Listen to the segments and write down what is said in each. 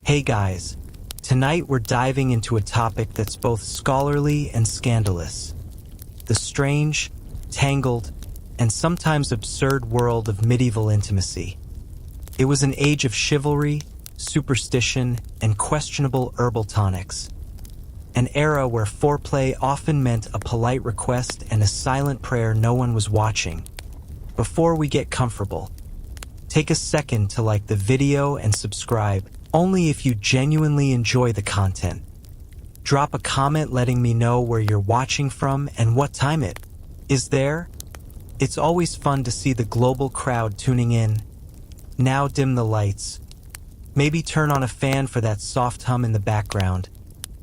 Hey guys, tonight we're diving into a topic that's both scholarly and scandalous. The strange, tangled, and sometimes absurd world of medieval intimacy. It was an age of chivalry, superstition, and questionable herbal tonics. An era where foreplay often meant a polite request and a silent prayer no one was watching. Before we get comfortable, take a second to like the video and subscribe, only if you genuinely enjoy the content. Drop a comment letting me know where you're watching from and what time it is there. It's always fun to see the global crowd tuning in. Now dim the lights. Maybe turn on a fan for that soft hum in the background,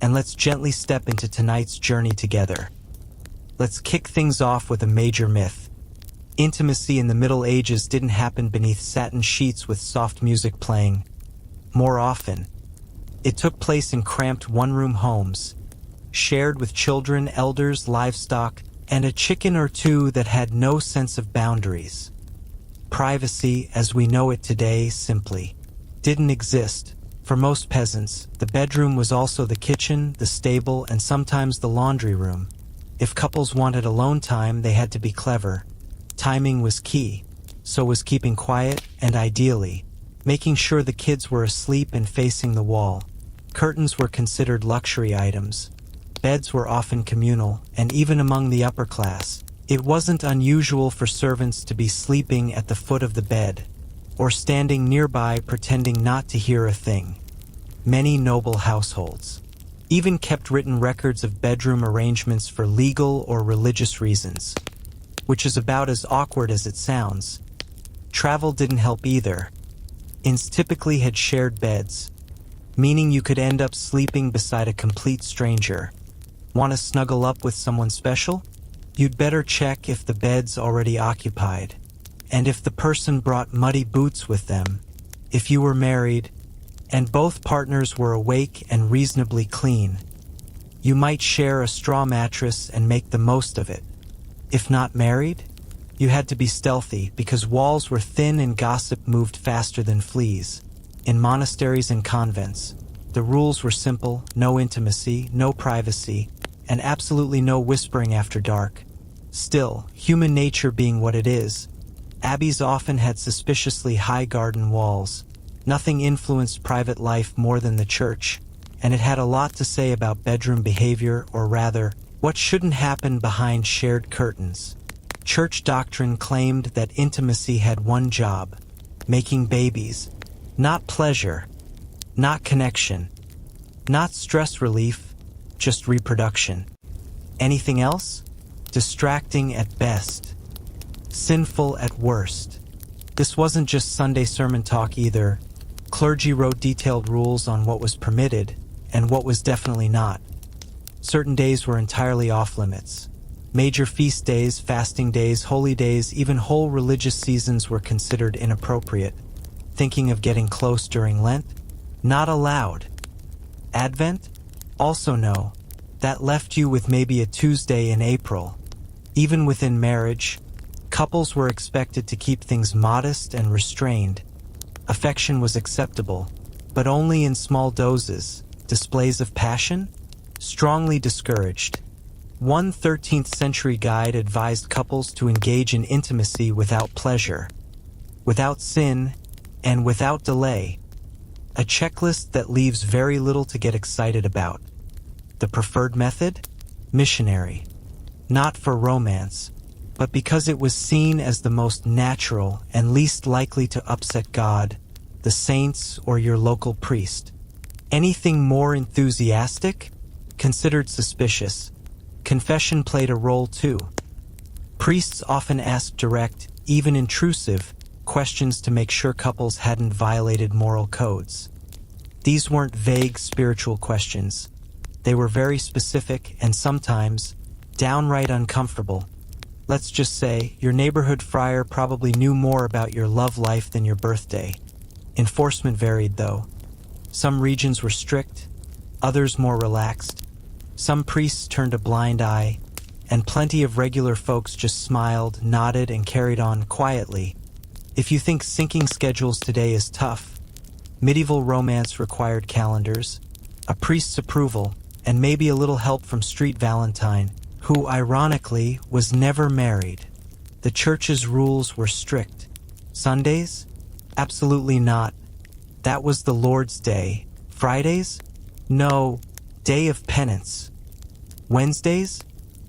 and let's gently step into tonight's journey together. Let's kick things off with a major myth. Intimacy in the Middle Ages didn't happen beneath satin sheets with soft music playing. More often, it took place in cramped one-room homes, shared with children, elders, livestock, and a chicken or two that had no sense of boundaries. Privacy, as we know it today, simply didn't exist. For most peasants, the bedroom was also the kitchen, the stable, and sometimes the laundry room. If couples wanted alone time, they had to be clever. Timing was key, so was keeping quiet and, ideally, making sure the kids were asleep and facing the wall. Curtains were considered luxury items. Beds were often communal, and even among the upper class, it wasn't unusual for servants to be sleeping at the foot of the bed, or standing nearby pretending not to hear a thing. Many noble households even kept written records of bedroom arrangements for legal or religious reasons, which is about as awkward as it sounds. Travel didn't help either. Inns typically had shared beds, meaning you could end up sleeping beside a complete stranger. Want to snuggle up with someone special? You'd better check if the bed's already occupied, and if the person brought muddy boots with them. If you were married, and both partners were awake and reasonably clean, you might share a straw mattress and make the most of it. If not married, you had to be stealthy because walls were thin and gossip moved faster than fleas. In monasteries and convents, the rules were simple: no intimacy, no privacy, and absolutely no whispering after dark. Still, human nature being what it is, abbeys often had suspiciously high garden walls. Nothing influenced private life more than the church, and it had a lot to say about bedroom behavior, or rather, what shouldn't happen behind shared curtains. Church doctrine claimed that intimacy had one job: making babies. Not pleasure, not connection, not stress relief, just reproduction. Anything else? Distracting at best, sinful at worst. This wasn't just Sunday sermon talk either. Clergy wrote detailed rules on what was permitted and what was definitely not. Certain days were entirely off limits. Major feast days, fasting days, holy days, even whole religious seasons were considered inappropriate. Thinking of getting close during Lent? Not allowed. Advent? Also no. That left you with maybe a Tuesday in April. Even within marriage, couples were expected to keep things modest and restrained. Affection was acceptable, but only in small doses. Displays of passion? Strongly discouraged. One 13th century guide advised couples to engage in intimacy without pleasure, without sin, and without delay. A checklist that leaves very little to get excited about. The preferred method? Missionary. Not for romance, but because it was seen as the most natural and least likely to upset God, the saints, or your local priest. Anything more enthusiastic? Considered suspicious. Confession played a role too. Priests often asked direct, even intrusive, questions to make sure couples hadn't violated moral codes. These weren't vague spiritual questions. They were very specific and sometimes downright uncomfortable. Let's just say your neighborhood friar probably knew more about your love life than your birthday. Enforcement varied though. Some regions were strict, others more relaxed. Some priests turned a blind eye, and plenty of regular folks just smiled, nodded, and carried on quietly. If you think syncing schedules today is tough, Medieval romance required calendars, a priest's approval, and maybe a little help from Street Valentine, who, ironically, was never married. The church's rules were strict. Sundays? Absolutely not. That was the Lord's Day. Fridays? No, Day of Penance. Wednesdays?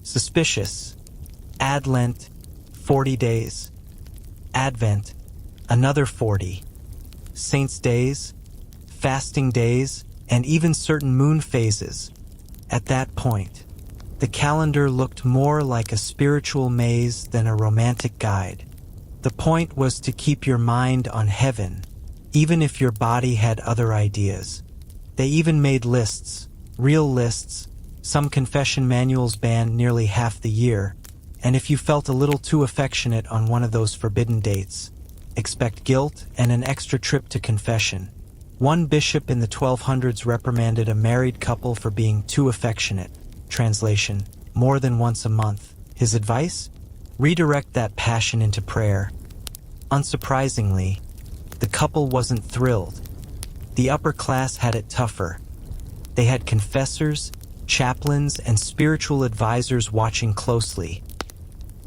Suspicious. Adlent, 40 days. Advent, another 40. Saints' days, fasting days, and even certain moon phases. At that point, the calendar looked more like a spiritual maze than a romantic guide. The point was to keep your mind on heaven, even if your body had other ideas. They even made lists, real lists. Some confession manuals banned nearly half the year, and if you felt a little too affectionate on one of those forbidden dates, expect guilt and an extra trip to confession. One bishop in the 1200s reprimanded a married couple for being too affectionate. Translation: more than once a month. His advice? Redirect that passion into prayer. Unsurprisingly, the couple wasn't thrilled. The upper class had it tougher. They had confessors, chaplains, and spiritual advisors watching closely.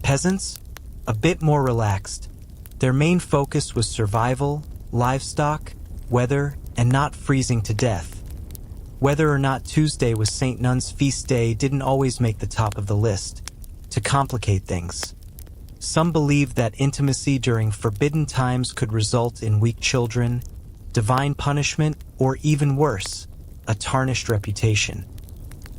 Peasants? A bit more relaxed. Their main focus was survival, livestock, weather, and not freezing to death. Whether or not Tuesday was St. Nun's feast day didn't always make the top of the list. To complicate things, some believed that intimacy during forbidden times could result in weak children, divine punishment, or even worse, a tarnished reputation.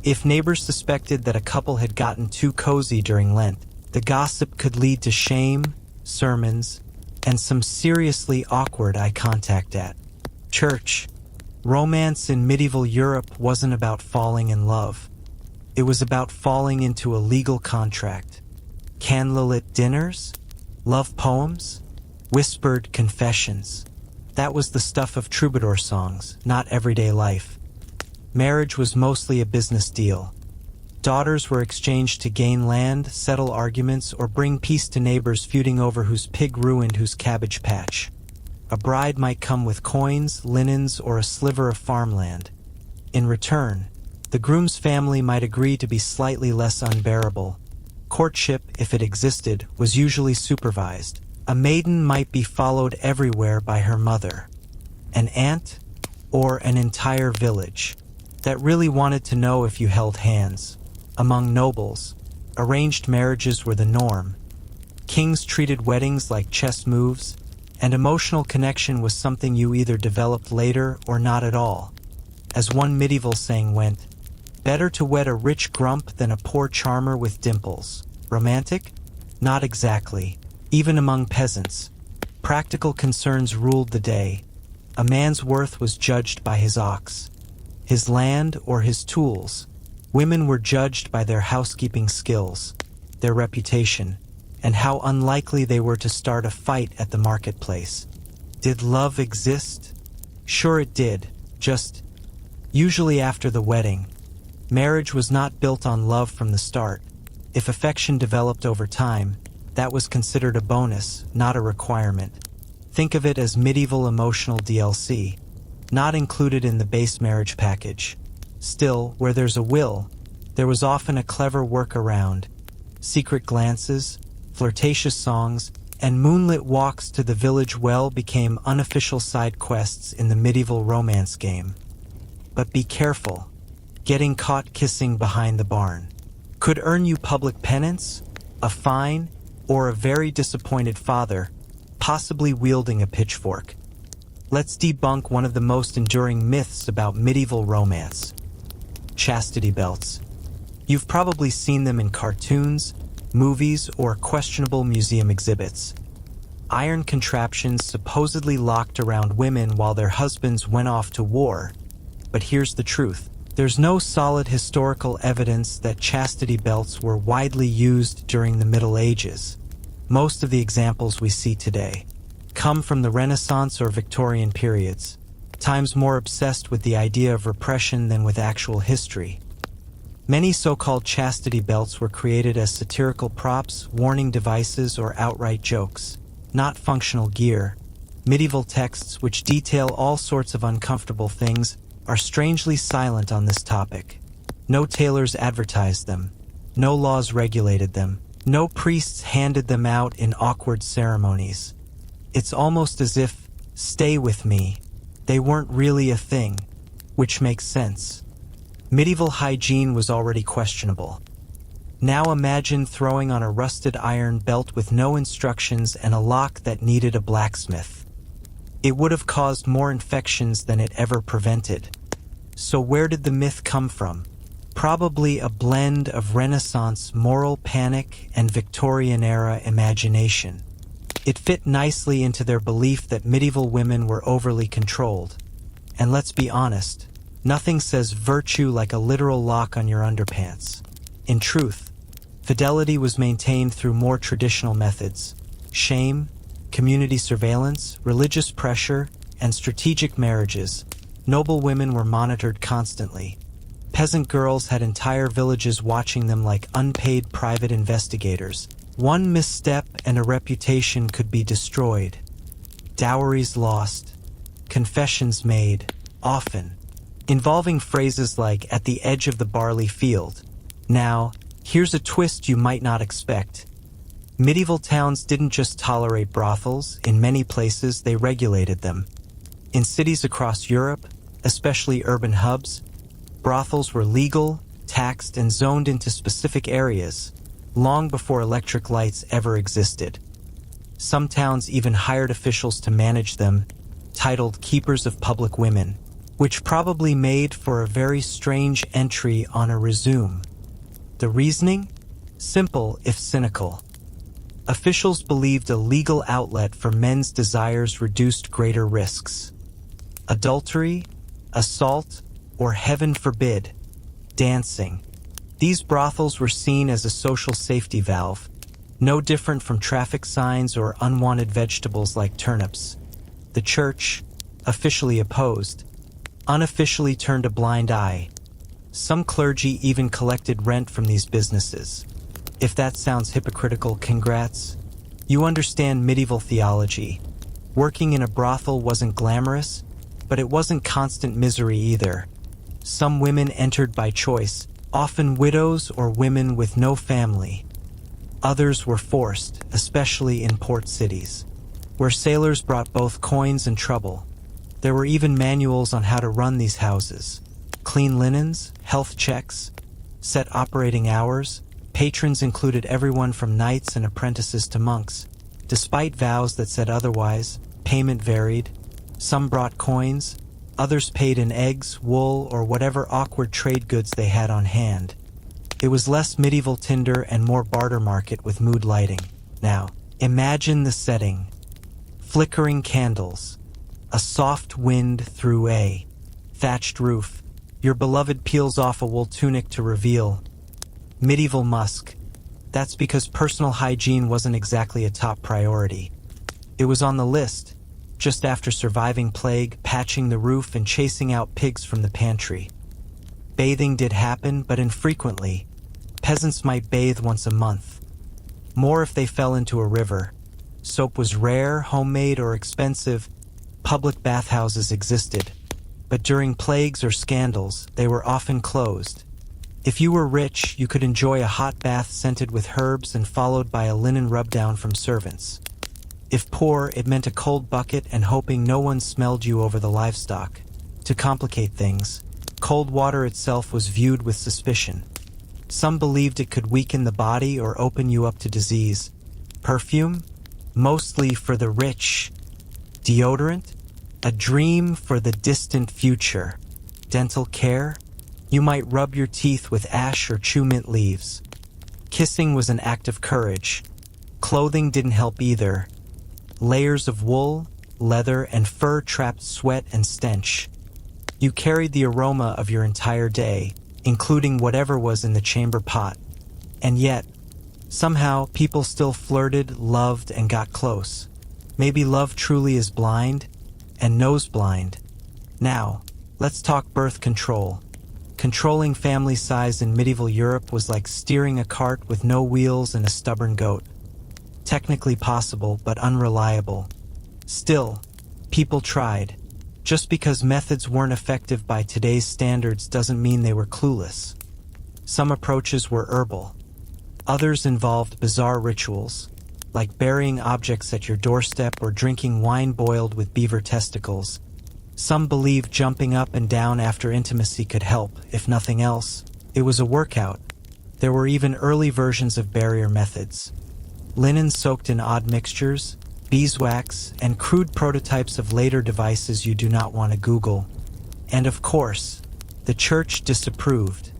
If neighbors suspected that a couple had gotten too cozy during Lent, the gossip could lead to shame, sermons, and some seriously awkward eye contact at church. Romance in medieval Europe wasn't about falling in love. It was about falling into a legal contract. Candlelit dinners? Love poems? Whispered confessions. That was the stuff of troubadour songs, not everyday life. Marriage was mostly a business deal. Daughters were exchanged to gain land, settle arguments, or bring peace to neighbors feuding over whose pig ruined whose cabbage patch. A bride might come with coins, linens, or a sliver of farmland. In return, the groom's family might agree to be slightly less unbearable. Courtship, if it existed, was usually supervised. A maiden might be followed everywhere by her mother, an aunt, or an entire village that really wanted to know if you held hands. Among nobles, arranged marriages were the norm. Kings treated weddings like chess moves, and emotional connection was something you either developed later or not at all. As one medieval saying went, better to wed a rich grump than a poor charmer with dimples. Romantic? Not exactly. Even among peasants, practical concerns ruled the day. A man's worth was judged by his ox, his land, or his tools. Women were judged by their housekeeping skills, their reputation, and how unlikely they were to start a fight at the marketplace. Did love exist? Sure it did, just usually after the wedding. Marriage was not built on love from the start. If affection developed over time, that was considered a bonus, not a requirement. Think of it as medieval emotional DLC, not included in the base marriage package. Still, where there's a will, there was often a clever workaround. Secret glances, flirtatious songs, and moonlit walks to the village well became unofficial side quests in the medieval romance game. But be careful. Getting caught kissing behind the barn could earn you public penance, a fine, or a very disappointed father, possibly wielding a pitchfork. Let's debunk one of the most enduring myths about medieval romance: chastity belts. You've probably seen them in cartoons, movies, or questionable museum exhibits. Iron contraptions supposedly locked around women while their husbands went off to war. But here's the truth. There's no solid historical evidence that chastity belts were widely used during the Middle Ages. Most of the examples we see today come from the Renaissance or Victorian periods, times more obsessed with the idea of repression than with actual history. Many so-called chastity belts were created as satirical props, warning devices, or outright jokes, not functional gear. Medieval texts, which detail all sorts of uncomfortable things, are strangely silent on this topic. No tailors advertised them. No laws regulated them. No priests handed them out in awkward ceremonies. It's almost as if, stay with me, they weren't really a thing, which makes sense. Medieval hygiene was already questionable. Now imagine throwing on a rusted iron belt with no instructions and a lock that needed a blacksmith. It would have caused more infections than it ever prevented. So where did the myth come from? Probably a blend of Renaissance moral panic and Victorian-era imagination. It fit nicely into their belief that medieval women were overly controlled. And let's be honest, nothing says virtue like a literal lock on your underpants. In truth, fidelity was maintained through more traditional methods: shame, community surveillance, religious pressure, and strategic marriages. Noble women were monitored constantly. Peasant girls had entire villages watching them like unpaid private investigators. One misstep and a reputation could be destroyed. Dowries lost. Confessions made, often, involving phrases like "at the edge of the barley field." Now, here's a twist you might not expect. Medieval towns didn't just tolerate brothels. In many places, they regulated them. In cities across Europe, especially urban hubs, brothels were legal, taxed, and zoned into specific areas, long before electric lights ever existed. Some towns even hired officials to manage them, titled keepers of public women, which probably made for a very strange entry on a resume. The reasoning? Simple if cynical. Officials believed a legal outlet for men's desires reduced greater risks. Adultery, assault, or heaven forbid, dancing. These brothels were seen as a social safety valve, no different from traffic signs or unwanted vegetables like turnips. The church, officially opposed, unofficially turned a blind eye. Some clergy even collected rent from these businesses. If that sounds hypocritical, congrats. You understand medieval theology. Working in a brothel wasn't glamorous, but it wasn't constant misery either. Some women entered by choice, often widows or women with no family. Others were forced, especially in port cities, where sailors brought both coins and trouble. There were even manuals on how to run these houses. Clean linens, health checks, set operating hours. Patrons included everyone from knights and apprentices to monks. Despite vows that said otherwise, payment varied. Some brought coins, others paid in eggs, wool, or whatever awkward trade goods they had on hand. It was less medieval Tinder and more barter market with mood lighting. Now, imagine the setting. Flickering candles, a soft wind through a thatched roof. Your beloved peels off a wool tunic to reveal medieval musk. That's because personal hygiene wasn't exactly a top priority. It was on the list, just after surviving plague, patching the roof, and chasing out pigs from the pantry. Bathing did happen, but infrequently. Peasants might bathe once a month. More if they fell into a river. Soap was rare, homemade, or expensive. Public bathhouses existed. But during plagues or scandals, they were often closed. If you were rich, you could enjoy a hot bath scented with herbs and followed by a linen rub-down from servants. If poor, it meant a cold bucket and hoping no one smelled you over the livestock. To complicate things, cold water itself was viewed with suspicion. Some believed it could weaken the body or open you up to disease. Perfume? Mostly for the rich. Deodorant? A dream for the distant future. Dental care? You might rub your teeth with ash or chew mint leaves. Kissing was an act of courage. Clothing didn't help either. Layers of wool, leather, and fur trapped sweat and stench. You carried the aroma of your entire day, including whatever was in the chamber pot. And yet, somehow, people still flirted, loved, and got close. Maybe love truly is blind, and knows blind. Now, let's talk birth control. Controlling family size in medieval Europe was like steering a cart with no wheels and a stubborn goat. Technically possible, but unreliable. Still, People tried. Just because methods weren't effective by today's standards doesn't mean they were clueless. Some approaches were herbal. Others involved bizarre rituals, like burying objects at your doorstep or drinking wine boiled with beaver testicles. Some believed jumping up and down after intimacy could help. If nothing else, it was a workout. There were even early versions of barrier methods. Linen soaked in odd mixtures, beeswax, and crude prototypes of later devices you do not want to Google. And of course, the church disapproved.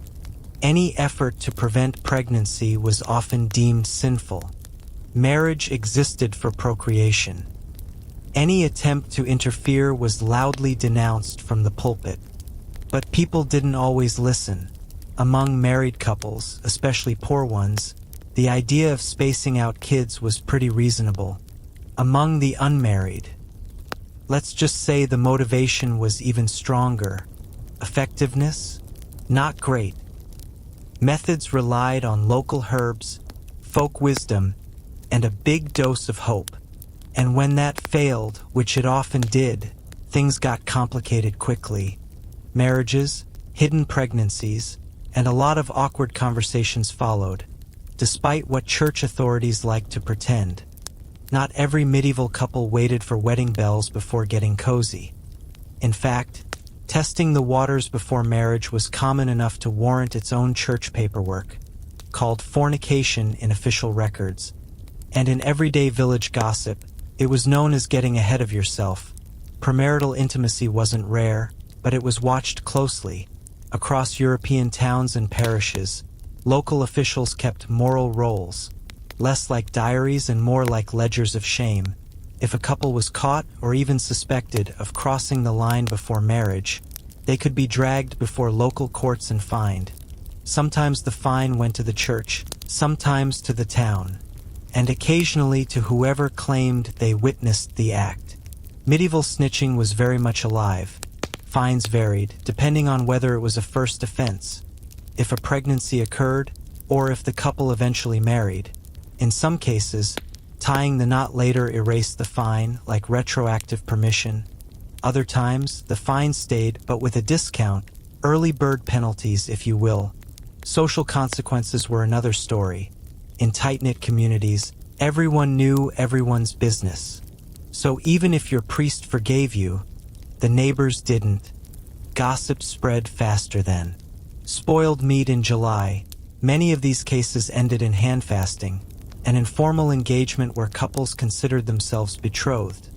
Any effort to prevent pregnancy was often deemed sinful. Marriage existed for procreation. Any attempt to interfere was loudly denounced from the pulpit. But people didn't always listen. Among married couples, especially poor ones, the idea of spacing out kids was pretty reasonable. Among the unmarried, let's just say the motivation was even stronger. Effectiveness? Not great. Methods relied on local herbs, folk wisdom, and a big dose of hope. And when that failed, which it often did, things got complicated quickly. Marriages, hidden pregnancies, and a lot of awkward conversations followed, despite what church authorities liked to pretend. Not every medieval couple waited for wedding bells before getting cozy. In fact, testing the waters before marriage was common enough to warrant its own church paperwork, called fornication in official records. And in everyday village gossip, it was known as getting ahead of yourself. Premarital intimacy wasn't rare, but it was watched closely. Across European towns and parishes, local officials kept moral rolls, less like diaries and more like ledgers of shame. If a couple was caught or even suspected of crossing the line before marriage, they could be dragged before local courts and fined. Sometimes the fine went to the church, sometimes to the town, and occasionally to whoever claimed they witnessed the act. Medieval snitching was very much alive. Fines varied, depending on whether it was a first offense, if a pregnancy occurred, or if the couple eventually married. In some cases, tying the knot later erased the fine, like retroactive permission. Other times, the fine stayed, but with a discount, early bird penalties, if you will. Social consequences were another story. In tight-knit communities, everyone knew everyone's business. So even if your priest forgave you, the neighbors didn't. Gossip spread faster then. Spoiled meat in July. Many of these cases ended in handfasting, an informal engagement where couples considered themselves betrothed.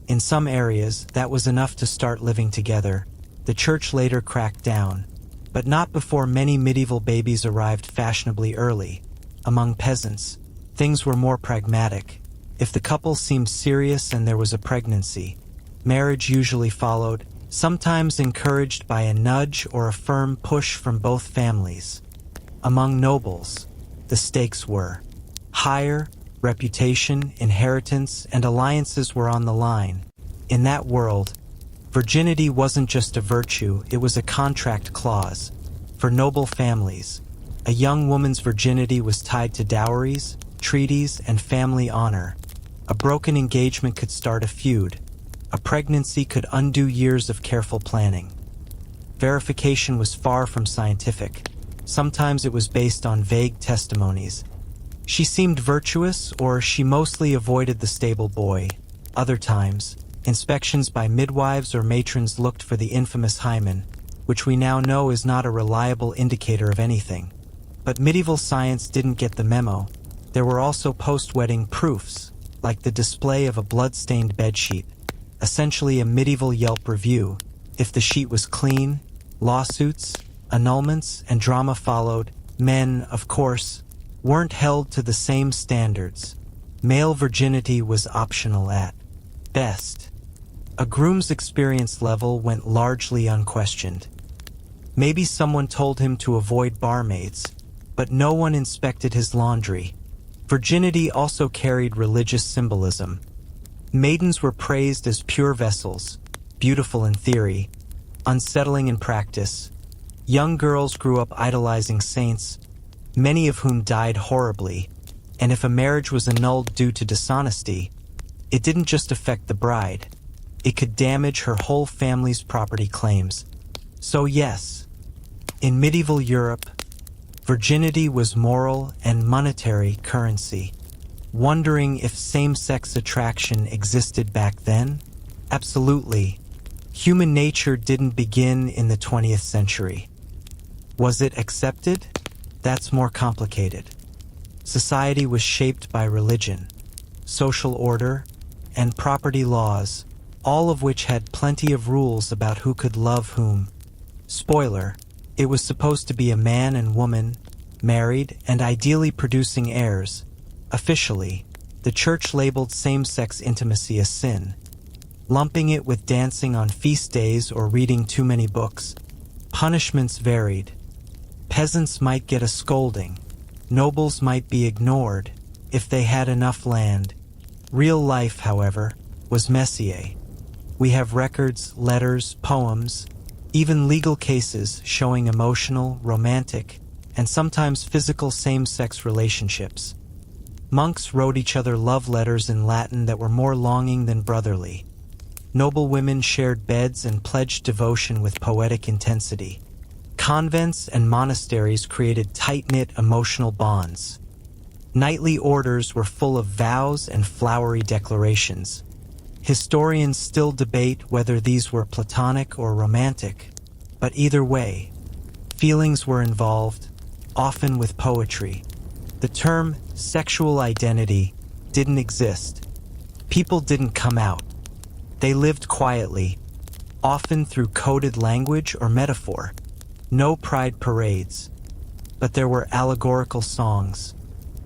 In some areas, that was enough to start living together. The church later cracked down, but not before many medieval babies arrived fashionably early. Among peasants, things were more pragmatic. If the couple seemed serious and there was a pregnancy, marriage usually followed, sometimes encouraged by a nudge or a firm push from both families. Among nobles, the stakes were higher. Reputation, inheritance, and alliances were on the line. In that world, virginity wasn't just a virtue, it was a contract clause. For noble families, a young woman's virginity was tied to dowries, treaties, and family honor. A broken engagement could start a feud. A pregnancy could undo years of careful planning. Verification was far from scientific. Sometimes it was based on vague testimonies. She seemed virtuous, or she mostly avoided the stable boy. Other times, inspections by midwives or matrons looked for the infamous hymen, which we now know is not a reliable indicator of anything. But medieval science didn't get the memo. There were also post-wedding proofs, like the display of a blood-stained bedsheet, essentially a medieval Yelp review. If the sheet was clean, lawsuits, annulments, and drama followed. Men, of course, weren't held to the same standards. Male virginity was optional at best. A groom's experience level went largely unquestioned. Maybe someone told him to avoid barmaids, but no one inspected his laundry. Virginity also carried religious symbolism. Maidens were praised as pure vessels, beautiful in theory, unsettling in practice. Young girls grew up idolizing saints, many of whom died horribly, and if a marriage was annulled due to dishonesty, it didn't just affect the bride. it could damage her whole family's property claims. So yes, in medieval Europe, virginity was moral and monetary currency. Wondering if same-sex attraction existed back then? Absolutely. Human nature didn't begin in the 20th century. Was it accepted? That's more complicated. Society was shaped by religion, social order, and property laws, all of which had plenty of rules about who could love whom. Spoiler, it was supposed to be a man and woman, married and ideally producing heirs. Officially, the church labeled same-sex intimacy a sin, lumping it with dancing on feast days or reading too many books. Punishments varied. Peasants might get a scolding. Nobles might be ignored if they had enough land. Real life, however, was messier. We have records, letters, poems, even legal cases showing emotional, romantic, and sometimes physical same-sex relationships. Monks wrote each other love letters in Latin that were more longing than brotherly. Noble women shared beds and pledged devotion with poetic intensity. Convents and monasteries created tight-knit emotional bonds. Knightly orders were full of vows and flowery declarations. Historians still debate whether these were platonic or romantic, but either way, feelings were involved, often with poetry. The term sexual identity didn't exist. People didn't come out. They lived quietly, often through coded language or metaphor. No pride parades, but there were allegorical songs,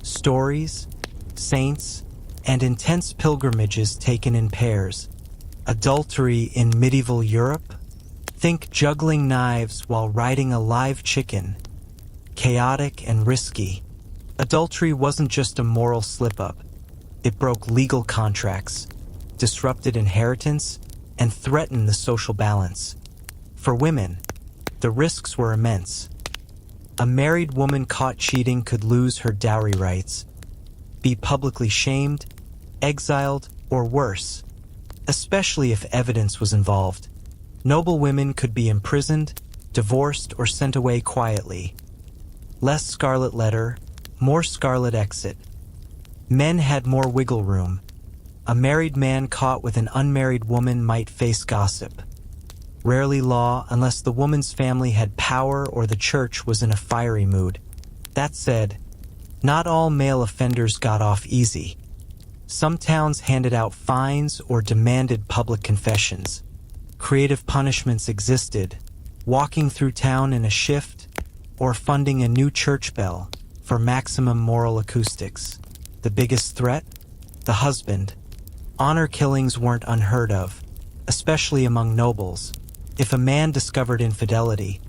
stories, saints, and intense pilgrimages taken in pairs. Adultery in medieval Europe? Think juggling knives while riding a live chicken. Chaotic and risky. Adultery wasn't just a moral slip-up. It broke legal contracts, disrupted inheritance, and threatened the social balance. For women, the risks were immense. A married woman caught cheating could lose her dowry rights, be publicly shamed, exiled, or worse, especially if evidence was involved. Noble women could be imprisoned, divorced, or sent away quietly. Less scarlet letter, more scarlet exit. Men had more wiggle room. A married man caught with an unmarried woman might face gossip. Rarely law unless the woman's family had power or the church was in a fiery mood. That said, not all male offenders got off easy. Some towns handed out fines or demanded public confessions. Creative punishments existed, walking through town in a shift or funding a new church bell for maximum moral acoustics. The biggest threat? The husband. Honor killings weren't unheard of, especially among nobles. If a man discovered infidelity,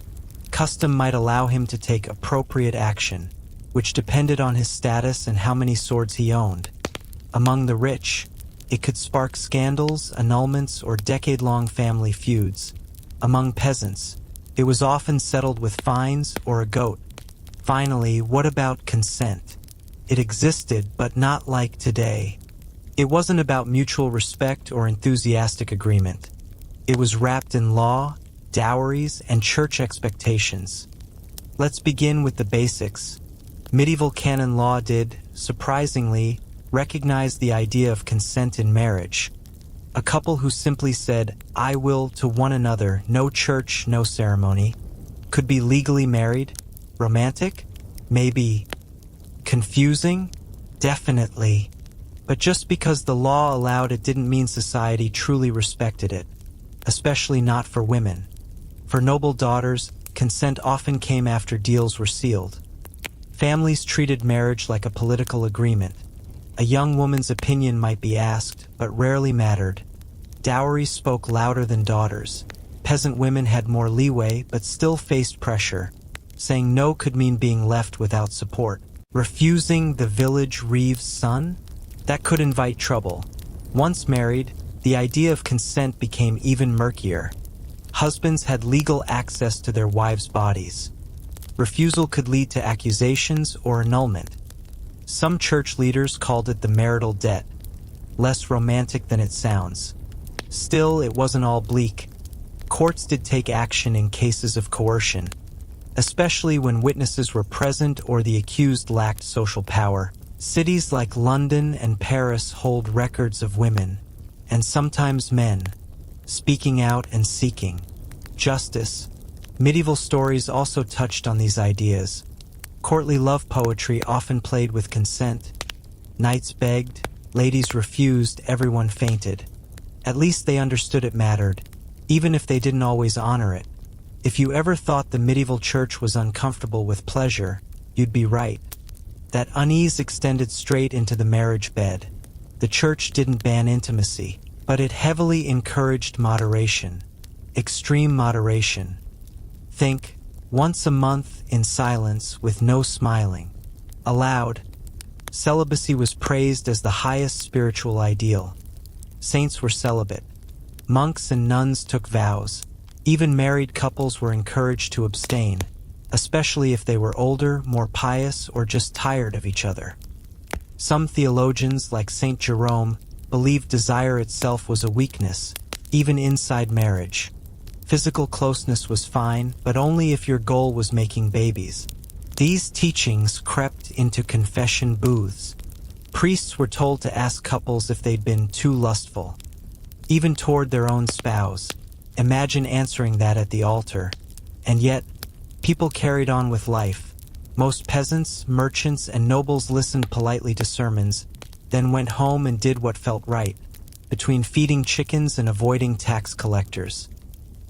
custom might allow him to take appropriate action, which depended on his status and how many swords he owned. Among the rich, it could spark scandals, annulments, or decade-long family feuds. Among peasants, it was often settled with fines or a goat. Finally, what about consent? It existed, but not like today. It wasn't about mutual respect or enthusiastic agreement. It was wrapped in law, dowries, and church expectations. Let's begin with the basics. Medieval canon law did, surprisingly, recognize the idea of consent in marriage. A couple who simply said, "I will" to one another, no church, no ceremony, could be legally married. Romantic? Maybe. Confusing? Definitely. But just because the law allowed it didn't mean society truly respected it, especially not for women. For noble daughters, consent often came after deals were sealed. Families treated marriage like a political agreement. A young woman's opinion might be asked, but rarely mattered. Dowries spoke louder than daughters. Peasant women had more leeway, but still faced pressure. Saying no could mean being left without support. Refusing the village reeve's son? That could invite trouble. Once married, the idea of consent became even murkier. Husbands had legal access to their wives' bodies. Refusal could lead to accusations or annulment. Some church leaders called it the marital debt, less romantic than it sounds. Still, it wasn't all bleak. Courts did take action in cases of coercion, especially when witnesses were present or the accused lacked social power. Cities like London and Paris hold records of women, and sometimes men, speaking out and seeking justice. Medieval stories also touched on these ideas. Courtly love poetry often played with consent. Knights begged, ladies refused, everyone fainted. At least they understood it mattered, even if they didn't always honor it. If you ever thought the medieval church was uncomfortable with pleasure, you'd be right. That unease extended straight into the marriage bed. The church didn't ban intimacy, but it heavily encouraged moderation. Extreme moderation. Think, once a month in silence with no smiling. Aloud. Celibacy was praised as the highest spiritual ideal. Saints were celibate. Monks and nuns took vows. Even married couples were encouraged to abstain, especially if they were older, more pious, or just tired of each other. Some theologians, like Saint Jerome, believed desire itself was a weakness, even inside marriage. Physical closeness was fine, but only if your goal was making babies. These teachings crept into confession booths. Priests were told to ask couples if they'd been too lustful, even toward their own spouse. Imagine answering that at the altar. And yet, people carried on with life. Most peasants, merchants, and nobles listened politely to sermons, then went home and did what felt right, between feeding chickens and avoiding tax collectors.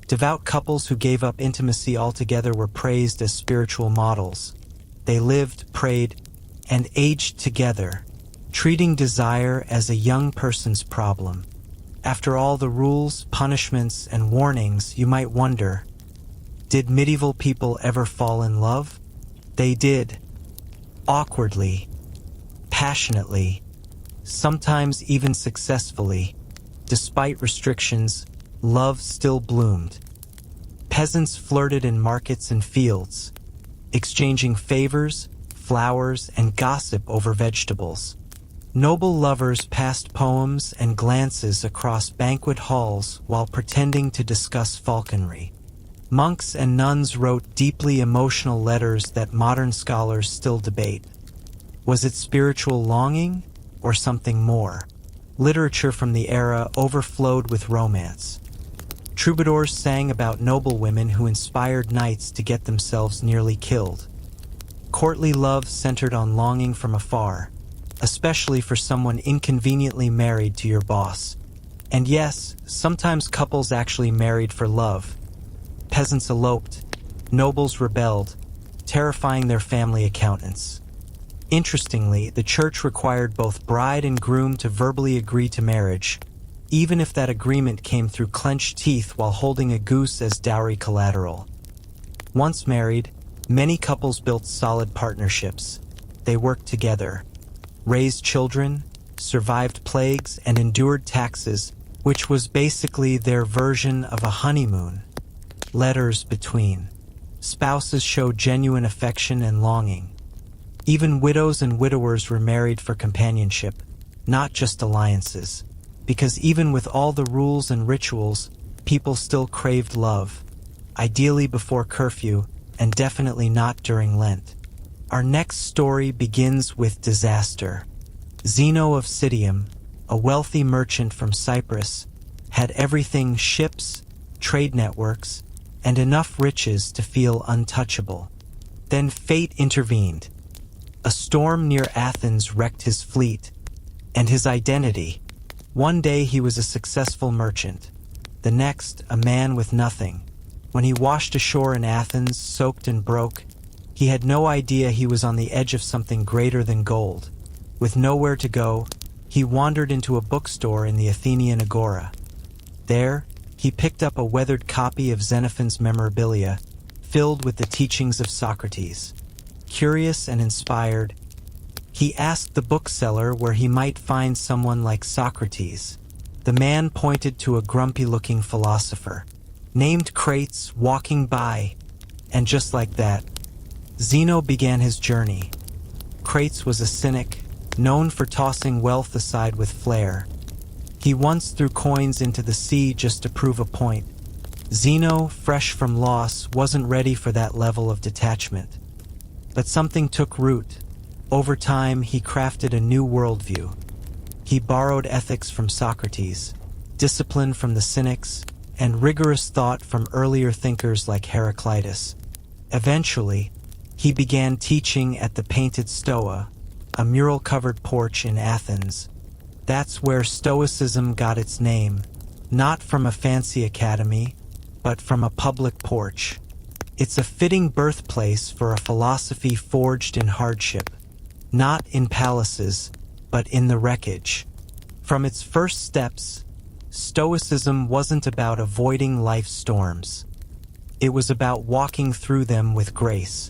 Devout couples who gave up intimacy altogether were praised as spiritual models. They lived, prayed, and aged together, treating desire as a young person's problem. After all the rules, punishments, and warnings, you might wonder, did medieval people ever fall in love? They did. Awkwardly, passionately, sometimes even successfully. Despite restrictions, love still bloomed. Peasants flirted in markets and fields, exchanging favors, flowers, and gossip over vegetables. Noble lovers passed poems and glances across banquet halls while pretending to discuss falconry. Monks and nuns wrote deeply emotional letters that modern scholars still debate. Was it spiritual longing or something more? Literature from the era overflowed with romance. Troubadours sang about noble women who inspired knights to get themselves nearly killed. Courtly love centered on longing from afar, especially for someone inconveniently married to your boss. And yes, sometimes couples actually married for love. Peasants eloped, nobles rebelled, terrifying their family accountants. Interestingly, the church required both bride and groom to verbally agree to marriage, even if that agreement came through clenched teeth while holding a goose as dowry collateral. Once married, many couples built solid partnerships. They worked together, raised children, survived plagues, and endured taxes, which was basically their version of a honeymoon. Letters between spouses showed genuine affection and longing. Even widows and widowers were married for companionship, not just alliances, because even with all the rules and rituals, people still craved love, ideally before curfew, and definitely not during Lent. Our next story begins with disaster. Zeno of Citium, a wealthy merchant from Cyprus, had everything: ships, trade networks, and enough riches to feel untouchable. Then fate intervened. A storm near Athens wrecked his fleet and his identity. One day he was a successful merchant, the next a man with nothing. When he washed ashore in Athens, soaked and broke, he had no idea he was on the edge of something greater than gold. With nowhere to go, he wandered into a bookstore in the Athenian Agora. There, he picked up a weathered copy of Xenophon's Memorabilia, filled with the teachings of Socrates. Curious and inspired, he asked the bookseller where he might find someone like Socrates. The man pointed to a grumpy-looking philosopher, named Crates, walking by, and just like that, Zeno began his journey. Crates was a cynic, known for tossing wealth aside with flair. He once threw coins into the sea just to prove a point. Zeno, fresh from loss, wasn't ready for that level of detachment. But something took root. Over time, he crafted a new worldview. He borrowed ethics from Socrates, discipline from the Cynics, and rigorous thought from earlier thinkers like Heraclitus. Eventually, he began teaching at the Painted Stoa, a mural-covered porch in Athens. That's where Stoicism got its name, not from a fancy academy, but from a public porch. It's a fitting birthplace for a philosophy forged in hardship, not in palaces, but in the wreckage. From its first steps, Stoicism wasn't about avoiding life's storms. It was about walking through them with grace.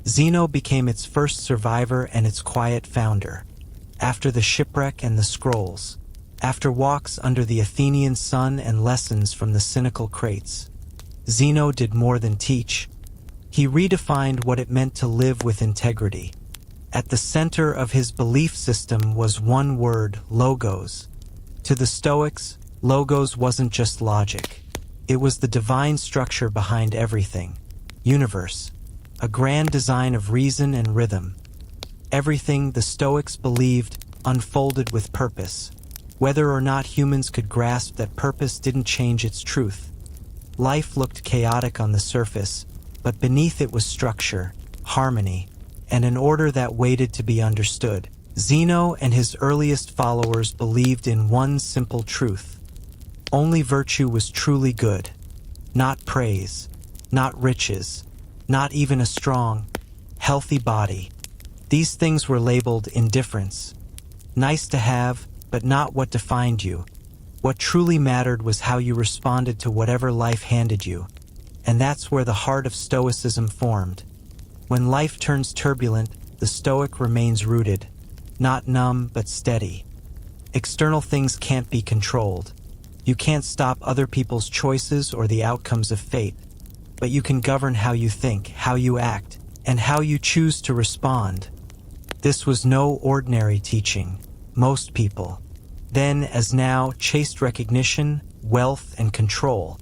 Zeno became its first survivor and its quiet founder. After the shipwreck and the scrolls, after walks under the Athenian sun and lessons from the cynical crates, Zeno did more than teach. He redefined what it meant to live with integrity. At the center of his belief system was one word: logos. To the Stoics, logos wasn't just logic. It was the divine structure behind everything. Universe, a grand design of reason and rhythm. Everything, the Stoics believed, unfolded with purpose. Whether or not humans could grasp that purpose didn't change its truth. Life looked chaotic on the surface, but beneath it was structure, harmony, and an order that waited to be understood. Zeno and his earliest followers believed in one simple truth. Only virtue was truly good. Not praise, not riches, not even a strong, healthy body. These things were labeled indifference. Nice to have, but not what defined you. What truly mattered was how you responded to whatever life handed you. And that's where the heart of Stoicism formed. When life turns turbulent, the Stoic remains rooted, not numb but steady. External things can't be controlled. You can't stop other people's choices or the outcomes of fate, but you can govern how you think, how you act, and how you choose to respond. This was no ordinary teaching. Most people, then as now, chased recognition, wealth, and control.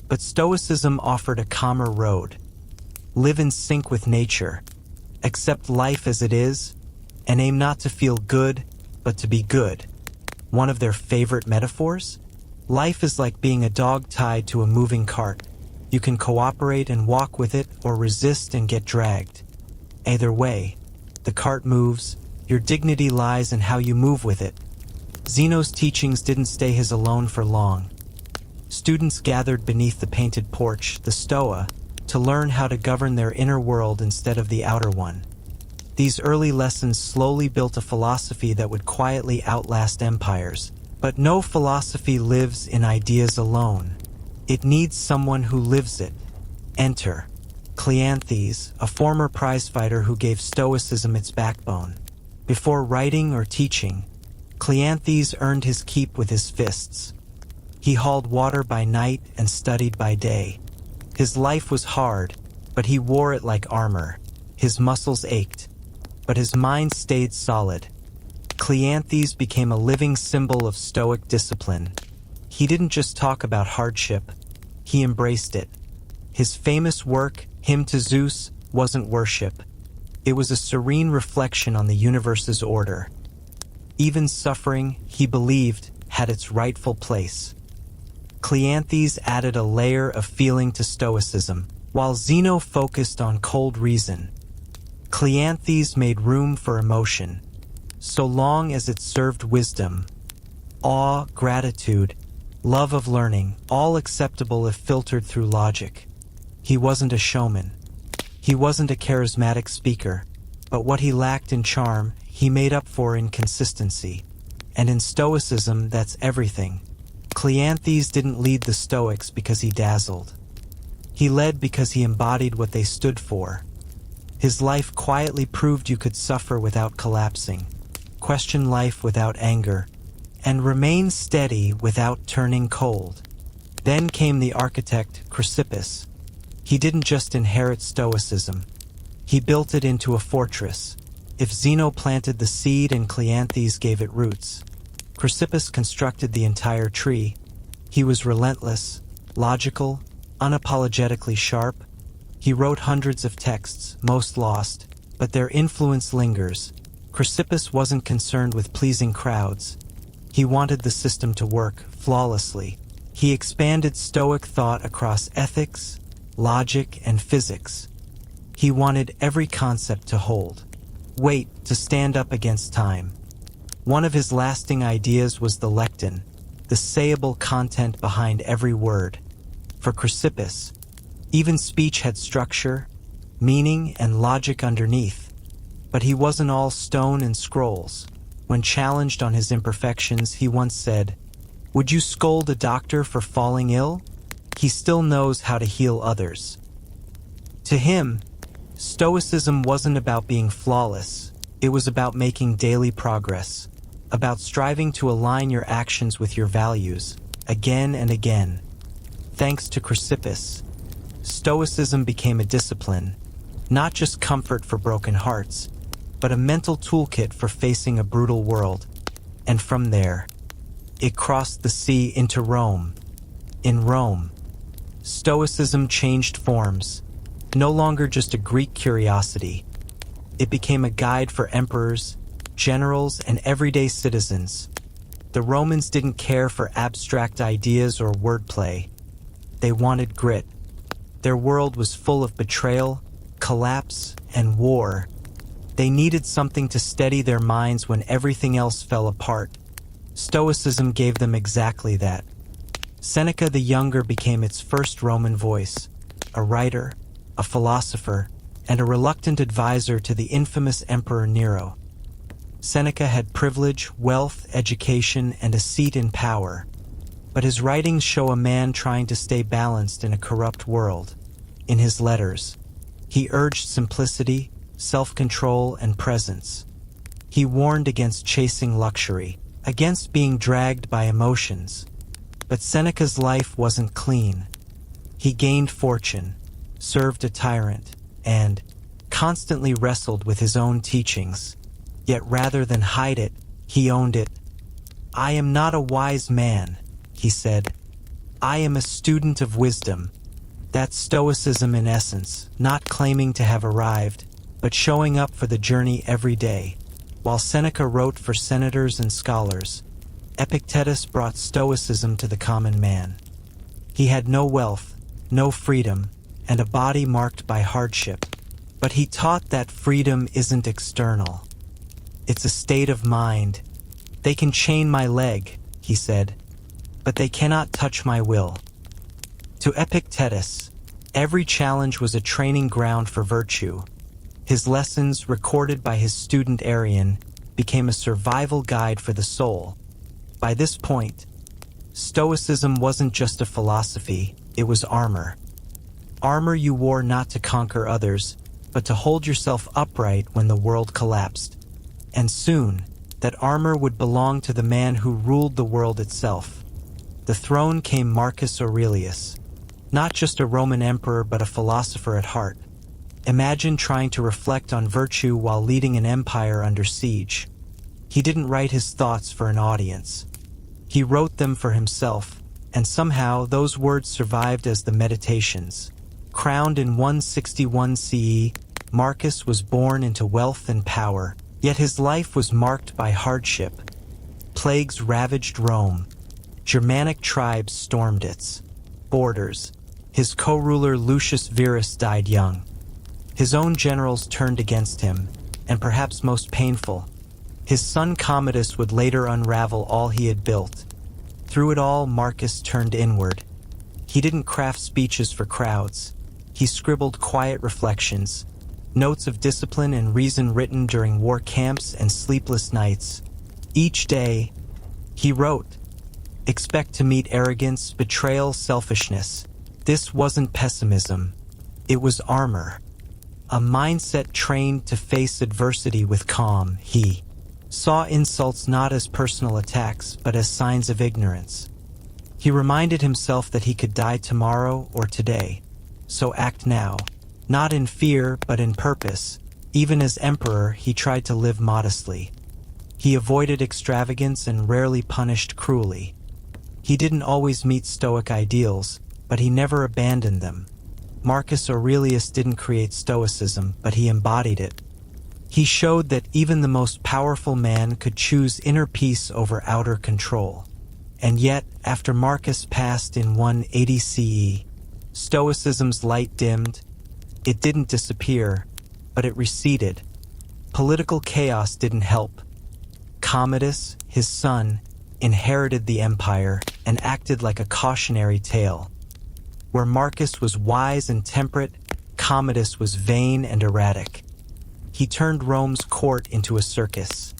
But Stoicism offered a calmer road. Live in sync with nature. Accept life as it is, and aim not to feel good, but to be good. One of their favorite metaphors? Life is like being a dog tied to a moving cart. You can cooperate and walk with it, or resist and get dragged. Either way, the cart moves. Your dignity lies in how you move with it. Zeno's teachings didn't stay his alone for long. Students gathered beneath the painted porch, the Stoa, to learn how to govern their inner world instead of the outer one. These early lessons slowly built a philosophy that would quietly outlast empires. But no philosophy lives in ideas alone. It needs someone who lives it. Enter Cleanthes, a former prizefighter who gave Stoicism its backbone. Before writing or teaching, Cleanthes earned his keep with his fists. He hauled water by night and studied by day. His life was hard, but he wore it like armor. His muscles ached, but his mind stayed solid. Cleanthes became a living symbol of Stoic discipline. He didn't just talk about hardship, he embraced it. His famous work, Hymn to Zeus, wasn't worship. It was a serene reflection on the universe's order. Even suffering, he believed, had its rightful place. Cleanthes added a layer of feeling to Stoicism, while Zeno focused on cold reason. Cleanthes made room for emotion, so long as it served wisdom. Awe, gratitude, love of learning, all acceptable if filtered through logic. He wasn't a showman. He wasn't a charismatic speaker, but what he lacked in charm, he made up for in consistency. And in Stoicism, that's everything. Cleanthes didn't lead the Stoics because he dazzled. He led because he embodied what they stood for. His life quietly proved you could suffer without collapsing, question life without anger, and remain steady without turning cold. Then came the architect, Chrysippus. He didn't just inherit Stoicism. He built it into a fortress. If Zeno planted the seed and Cleanthes gave it roots, Chrysippus constructed the entire tree. He was relentless, logical, unapologetically sharp. He wrote hundreds of texts, most lost, but their influence lingers. Chrysippus wasn't concerned with pleasing crowds. He wanted the system to work flawlessly. He expanded Stoic thought across ethics, logic, and physics. He wanted every concept to hold weight, to stand up against time. One of his lasting ideas was the lecton, the sayable content behind every word. For Chrysippus, even speech had structure, meaning, and logic underneath. But he wasn't all stone and scrolls. When challenged on his imperfections, he once said, "Would you scold a doctor for falling ill? He still knows how to heal others." To him, Stoicism wasn't about being flawless. It was about making daily progress, about striving to align your actions with your values, again and again. Thanks to Chrysippus, Stoicism became a discipline, not just comfort for broken hearts, but a mental toolkit for facing a brutal world. And from there, it crossed the sea into Rome. In Rome, Stoicism changed forms, no longer just a Greek curiosity. It became a guide for emperors, generals, and everyday citizens. The Romans didn't care for abstract ideas or wordplay. They wanted grit. Their world was full of betrayal, collapse, and war. They needed something to steady their minds when everything else fell apart. Stoicism gave them exactly that. Seneca the Younger became its first Roman voice, a writer, a philosopher, and a reluctant advisor to the infamous Emperor Nero. Seneca had privilege, wealth, education, and a seat in power, but his writings show a man trying to stay balanced in a corrupt world. In his letters, he urged simplicity, self-control, and presence. He warned against chasing luxury, against being dragged by emotions. But Seneca's life wasn't clean. He gained fortune, served a tyrant, and constantly wrestled with his own teachings. Yet rather than hide it, he owned it. "I am not a wise man," he said. "I am a student of wisdom." That's Stoicism in essence, not claiming to have arrived, but showing up for the journey every day. While Seneca wrote for senators and scholars, Epictetus brought Stoicism to the common man. He had no wealth, no freedom, and a body marked by hardship. But he taught that freedom isn't external. It's a state of mind. "They can chain my leg," he said, "but they cannot touch my will." To Epictetus, every challenge was a training ground for virtue. His lessons, recorded by his student Arian, became a survival guide for the soul. By this point, Stoicism wasn't just a philosophy, it was armor. Armor you wore not to conquer others, but to hold yourself upright when the world collapsed. And soon, that armor would belong to the man who ruled the world itself. The throne came Marcus Aurelius, not just a Roman emperor but a philosopher at heart. Imagine trying to reflect on virtue while leading an empire under siege. He didn't write his thoughts for an audience. He wrote them for himself, and somehow those words survived as the Meditations. Crowned in 161 CE, Marcus was born into wealth and power, yet his life was marked by hardship. Plagues ravaged Rome. Germanic tribes stormed its borders. His co-ruler Lucius Verus died young. His own generals turned against him, and perhaps most painful, his son Commodus would later unravel all he had built. Through it all, Marcus turned inward. He didn't craft speeches for crowds. He scribbled quiet reflections, notes of discipline and reason written during war camps and sleepless nights. Each day, he wrote, "Expect to meet arrogance, betrayal, selfishness." This wasn't pessimism. It was armor. A mindset trained to face adversity with calm. He saw insults not as personal attacks, but as signs of ignorance. He reminded himself that he could die tomorrow or today, so act now, not in fear, but in purpose. Even as emperor, he tried to live modestly. He avoided extravagance and rarely punished cruelly. He didn't always meet Stoic ideals, but he never abandoned them. Marcus Aurelius didn't create Stoicism, but he embodied it. He showed that even the most powerful man could choose inner peace over outer control. And yet, after Marcus passed in 180 CE, Stoicism's light dimmed. It didn't disappear, but it receded. Political chaos didn't help. Commodus, his son, inherited the empire and acted like a cautionary tale. Where Marcus was wise and temperate, Commodus was vain and erratic. He turned Rome's court into a circus.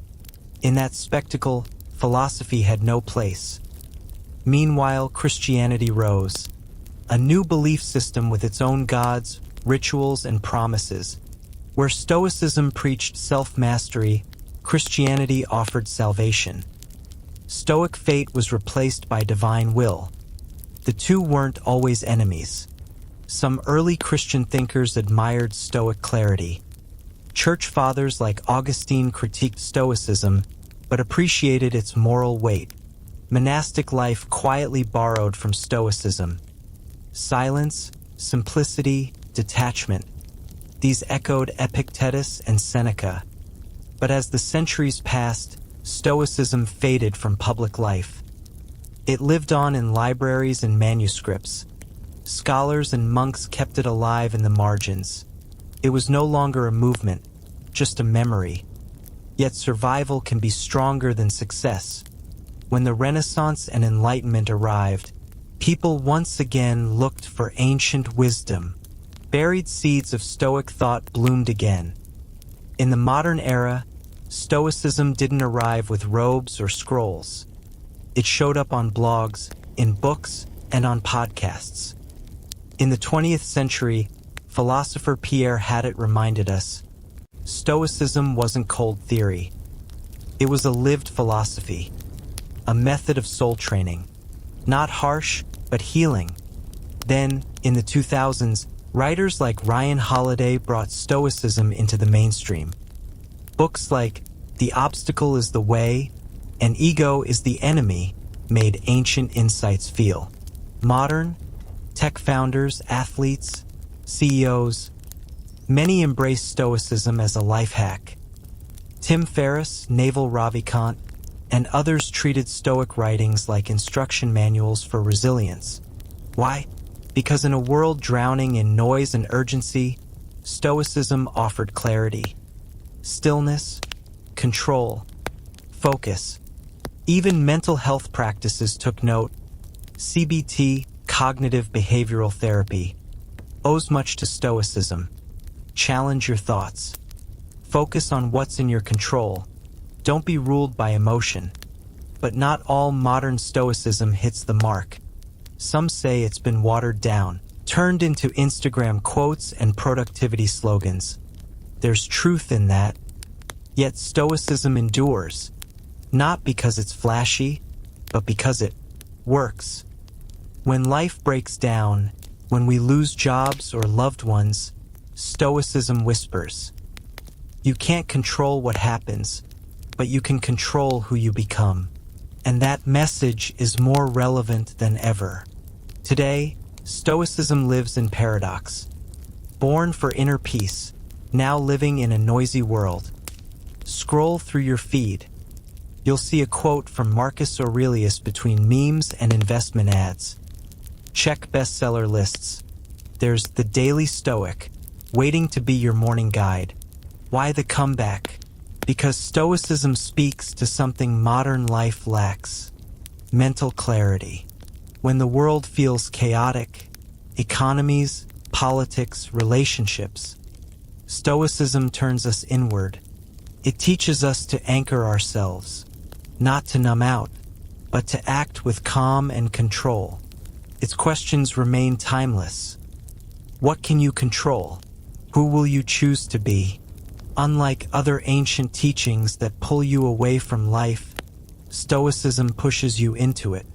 In that spectacle, philosophy had no place. Meanwhile, Christianity rose. A new belief system with its own gods, rituals, and promises. Where Stoicism preached self-mastery, Christianity offered salvation. Stoic fate was replaced by divine will. The two weren't always enemies. Some early Christian thinkers admired Stoic clarity. Church fathers like Augustine critiqued Stoicism, but appreciated its moral weight. Monastic life quietly borrowed from Stoicism. Silence, simplicity, detachment. These echoed Epictetus and Seneca. But as the centuries passed, Stoicism faded from public life. It lived on in libraries and manuscripts. Scholars and monks kept it alive in the margins. It was no longer a movement, just a memory. Yet survival can be stronger than success. When the Renaissance and Enlightenment arrived, people once again looked for ancient wisdom. Buried seeds of Stoic thought bloomed again. In the modern era, Stoicism didn't arrive with robes or scrolls. It showed up on blogs, in books, and on podcasts. In the 20th century, philosopher Pierre Hadot reminded us, Stoicism wasn't cold theory. It was a lived philosophy, a method of soul training. Not harsh, but healing. Then, in the 2000s, writers like Ryan Holiday brought Stoicism into the mainstream. Books like The Obstacle is the Way and Ego is the Enemy made ancient insights feel. Modern, tech founders, athletes, CEOs, many embrace Stoicism as a life hack. Tim Ferriss, Naval Ravikant, and others treated Stoic writings like instruction manuals for resilience. Why? Because in a world drowning in noise and urgency, Stoicism offered clarity, stillness, control, focus. Even mental health practices took note. CBT, cognitive behavioral therapy, owes much to Stoicism. Challenge your thoughts. Focus on what's in your control. Don't be ruled by emotion. But not all modern Stoicism hits the mark. Some say it's been watered down, turned into Instagram quotes and productivity slogans. There's truth in that. Yet Stoicism endures, not because it's flashy, but because it works. When life breaks down, when we lose jobs or loved ones, Stoicism whispers. You can't control what happens, but you can control who you become. And that message is more relevant than ever. Today, Stoicism lives in paradox. Born for inner peace, now living in a noisy world. Scroll through your feed. You'll see a quote from Marcus Aurelius between memes and investment ads. Check bestseller lists. There's The Daily Stoic, waiting to be your morning guide. Why the comeback? Because Stoicism speaks to something modern life lacks. Mental clarity. When the world feels chaotic, economies, politics, relationships, Stoicism turns us inward. It teaches us to anchor ourselves, not to numb out, but to act with calm and control. Its questions remain timeless. What can you control? Who will you choose to be? Unlike other ancient teachings that pull you away from life, Stoicism pushes you into it.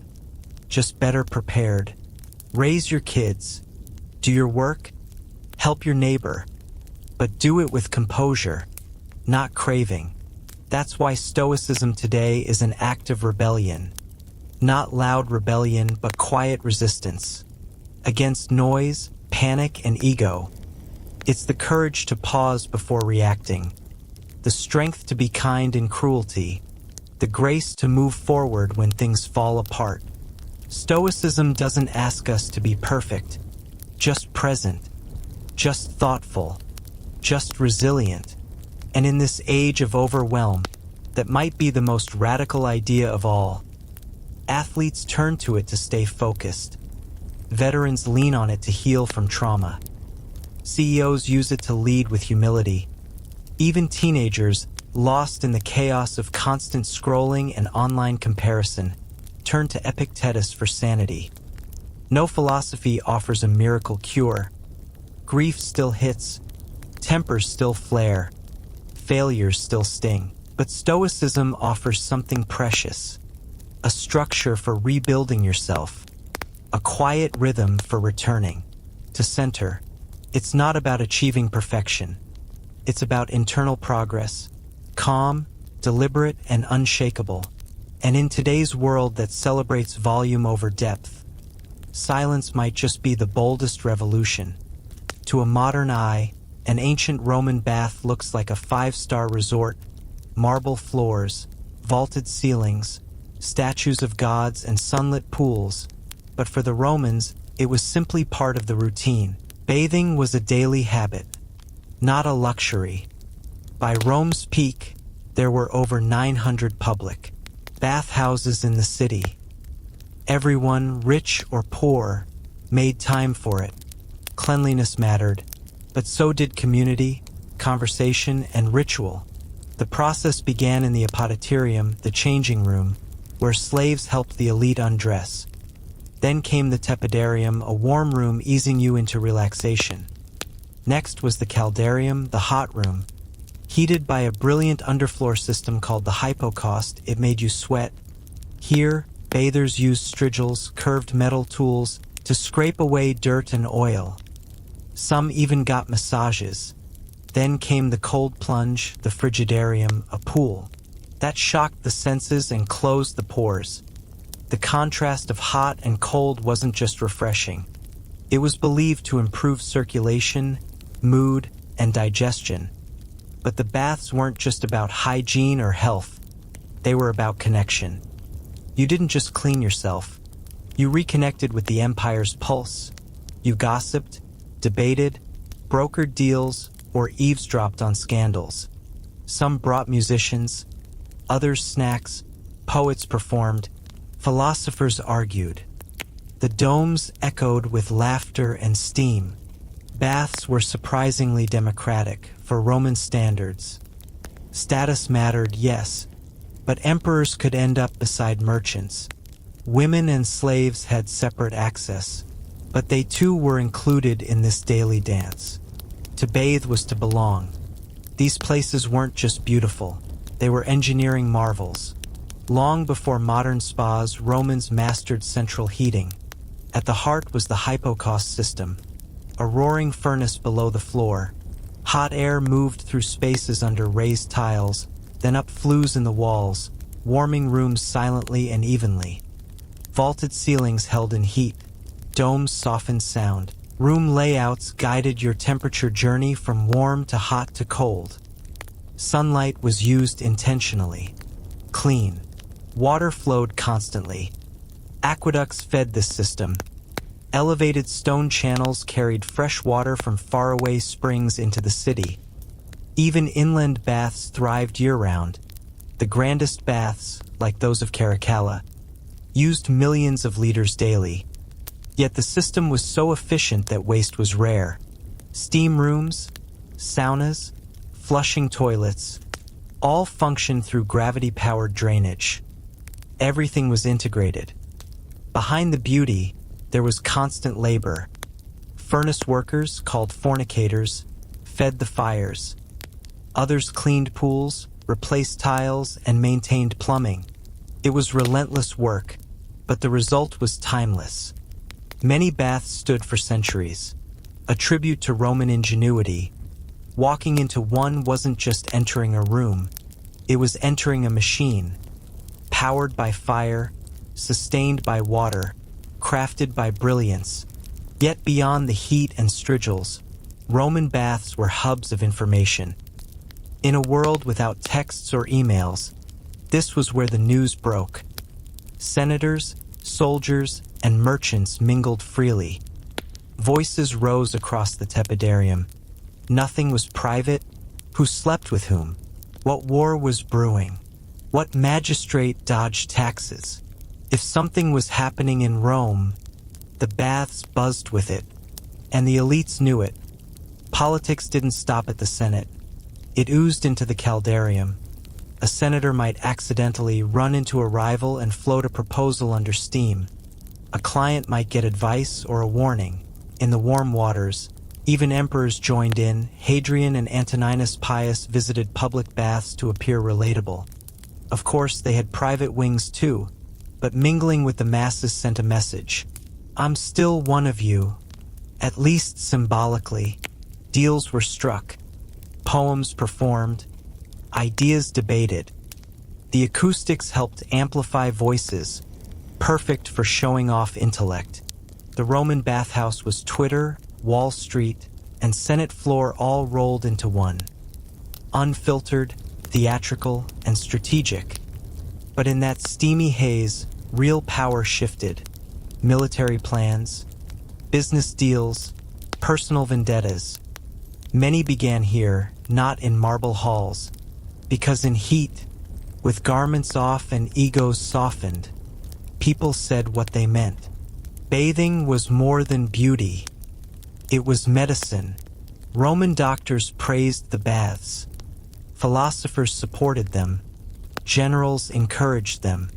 Just better prepared. Raise your kids. Do your work. Help your neighbor. But do it with composure, not craving. That's why Stoicism today is an active rebellion. Not loud rebellion, but quiet resistance. Against noise, panic, and ego. It's the courage to pause before reacting. The strength to be kind in cruelty. The grace to move forward when things fall apart. Stoicism doesn't ask us to be perfect, just present, just thoughtful, just resilient. And in this age of overwhelm, that might be the most radical idea of all. Athletes turn to it to stay focused. Veterans lean on it to heal from trauma. CEOs use it to lead with humility. Even teenagers, lost in the chaos of constant scrolling and online comparison, turn to Epictetus for sanity. No philosophy offers a miracle cure. Grief still hits, tempers still flare, failures still sting. But Stoicism offers something precious, a structure for rebuilding yourself, a quiet rhythm for returning to center. It's not about achieving perfection. It's about internal progress, calm, deliberate, and unshakable. And in today's world that celebrates volume over depth, silence might just be the boldest revolution. To a modern eye, an ancient Roman bath looks like a five-star resort, marble floors, vaulted ceilings, statues of gods, and sunlit pools. But for the Romans, it was simply part of the routine. Bathing was a daily habit, not a luxury. By Rome's peak, there were over 900 public bathhouses in the city. Everyone, rich or poor, made time for it. Cleanliness mattered, but so did community, conversation, and ritual. The process began in the apodyterium, the changing room, where slaves helped the elite undress. Then came the tepidarium, a warm room easing you into relaxation. Next was the caldarium, the hot room. Heated by a brilliant underfloor system called the hypocaust, it made you sweat. Here, bathers used strigils, curved metal tools, to scrape away dirt and oil. Some even got massages. Then came the cold plunge, the frigidarium, a pool. That shocked the senses and closed the pores. The contrast of hot and cold wasn't just refreshing. It was believed to improve circulation, mood, and digestion. But the baths weren't just about hygiene or health. They were about connection. You didn't just clean yourself. You reconnected with the empire's pulse. You gossiped, debated, brokered deals, or eavesdropped on scandals. Some brought musicians, others snacks, poets performed, philosophers argued. The domes echoed with laughter and steam. Baths were surprisingly democratic for Roman standards. Status mattered, yes, but emperors could end up beside merchants. Women and slaves had separate access, but they too were included in this daily dance. To bathe was to belong. These places weren't just beautiful, they were engineering marvels. Long before modern spas, Romans mastered central heating. At the heart was the hypocaust system, a roaring furnace below the floor. Hot air moved through spaces under raised tiles, then up flues in the walls, warming rooms silently and evenly. Vaulted ceilings held in heat. Domes softened sound. Room layouts guided your temperature journey from warm to hot to cold. Sunlight was used intentionally. Clean. Water flowed constantly. Aqueducts fed this system. Elevated stone channels carried fresh water from faraway springs into the city. Even inland baths thrived year-round. The grandest baths, like those of Caracalla, used millions of liters daily. Yet the system was so efficient that waste was rare. Steam rooms, saunas, flushing toilets, all functioned through gravity-powered drainage. Everything was integrated. Behind the beauty, there was constant labor. Furnace workers, called fornicators, fed the fires. Others cleaned pools, replaced tiles, and maintained plumbing. It was relentless work, but the result was timeless. Many baths stood for centuries, a tribute to Roman ingenuity. Walking into one wasn't just entering a room. It was entering a machine, powered by fire, sustained by water, crafted by brilliance. Yet beyond the heat and strigils, Roman baths were hubs of information. In a world without texts or emails, this was where the news broke. Senators, soldiers, and merchants mingled freely. Voices rose across the tepidarium. Nothing was private. Who slept with whom? What war was brewing? What magistrate dodged taxes? If something was happening in Rome, the baths buzzed with it, and the elites knew it. Politics didn't stop at the Senate. It oozed into the caldarium. A senator might accidentally run into a rival and float a proposal under steam. A client might get advice or a warning. In the warm waters, even emperors joined in. Hadrian and Antoninus Pius visited public baths to appear relatable. Of course, they had private wings too, but mingling with the masses sent a message. I'm still one of you, at least symbolically. Deals were struck, poems performed, ideas debated. The acoustics helped amplify voices, perfect for showing off intellect. The Roman bathhouse was Twitter, Wall Street, and Senate floor all rolled into one. Unfiltered, theatrical, and strategic. But in that steamy haze, real power shifted. Military plans, business deals, personal vendettas. Many began here, not in marble halls, because in heat, with garments off and egos softened, people said what they meant. Bathing was more than beauty. It was medicine. Roman doctors praised the baths. Philosophers supported them. Generals encouraged them.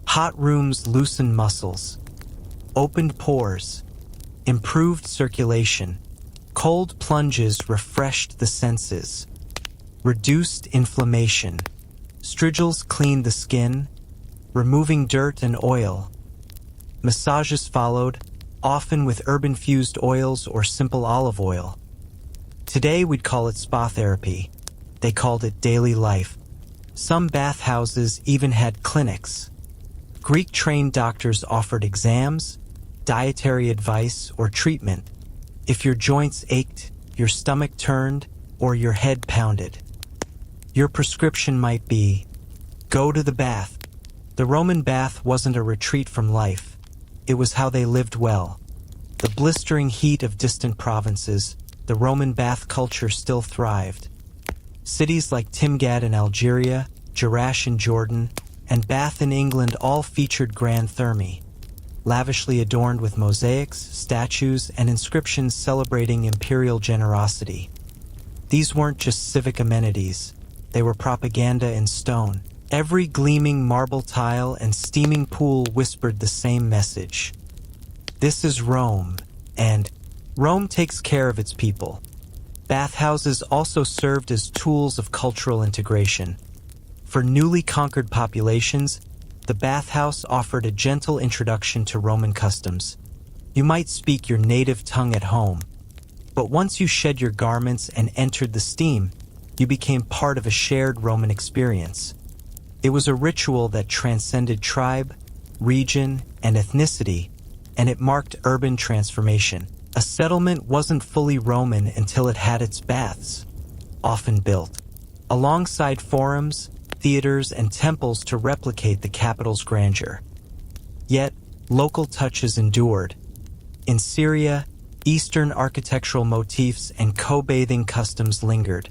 Hot rooms loosened muscles, opened pores, improved circulation. Cold plunges refreshed the senses, reduced inflammation. Strigils cleaned the skin, removing dirt and oil. Massages followed, often with herb-infused oils or simple olive oil. Today we'd call it spa therapy. They called it daily life. Some bathhouses even had clinics. Greek-trained doctors offered exams, dietary advice, or treatment. If your joints ached, your stomach turned, or your head pounded. Your prescription might be, go to the bath. The Roman bath wasn't a retreat from life. It was how they lived well. The blistering heat of distant provinces, the Roman bath culture still thrived. Cities like Timgad in Algeria, Jerash in Jordan, and Bath in England all featured grand thermae, lavishly adorned with mosaics, statues, and inscriptions celebrating imperial generosity. These weren't just civic amenities, they were propaganda in stone. Every gleaming marble tile and steaming pool whispered the same message. This is Rome, and Rome takes care of its people. Bathhouses also served as tools of cultural integration. For newly conquered populations, the bathhouse offered a gentle introduction to Roman customs. You might speak your native tongue at home, but once you shed your garments and entered the steam, you became part of a shared Roman experience. It was a ritual that transcended tribe, region, and ethnicity, and it marked urban transformation. A settlement wasn't fully Roman until it had its baths, often built alongside forums, theaters, and temples to replicate the capital's grandeur. Yet, local touches endured. In Syria, Eastern architectural motifs and co-bathing customs lingered.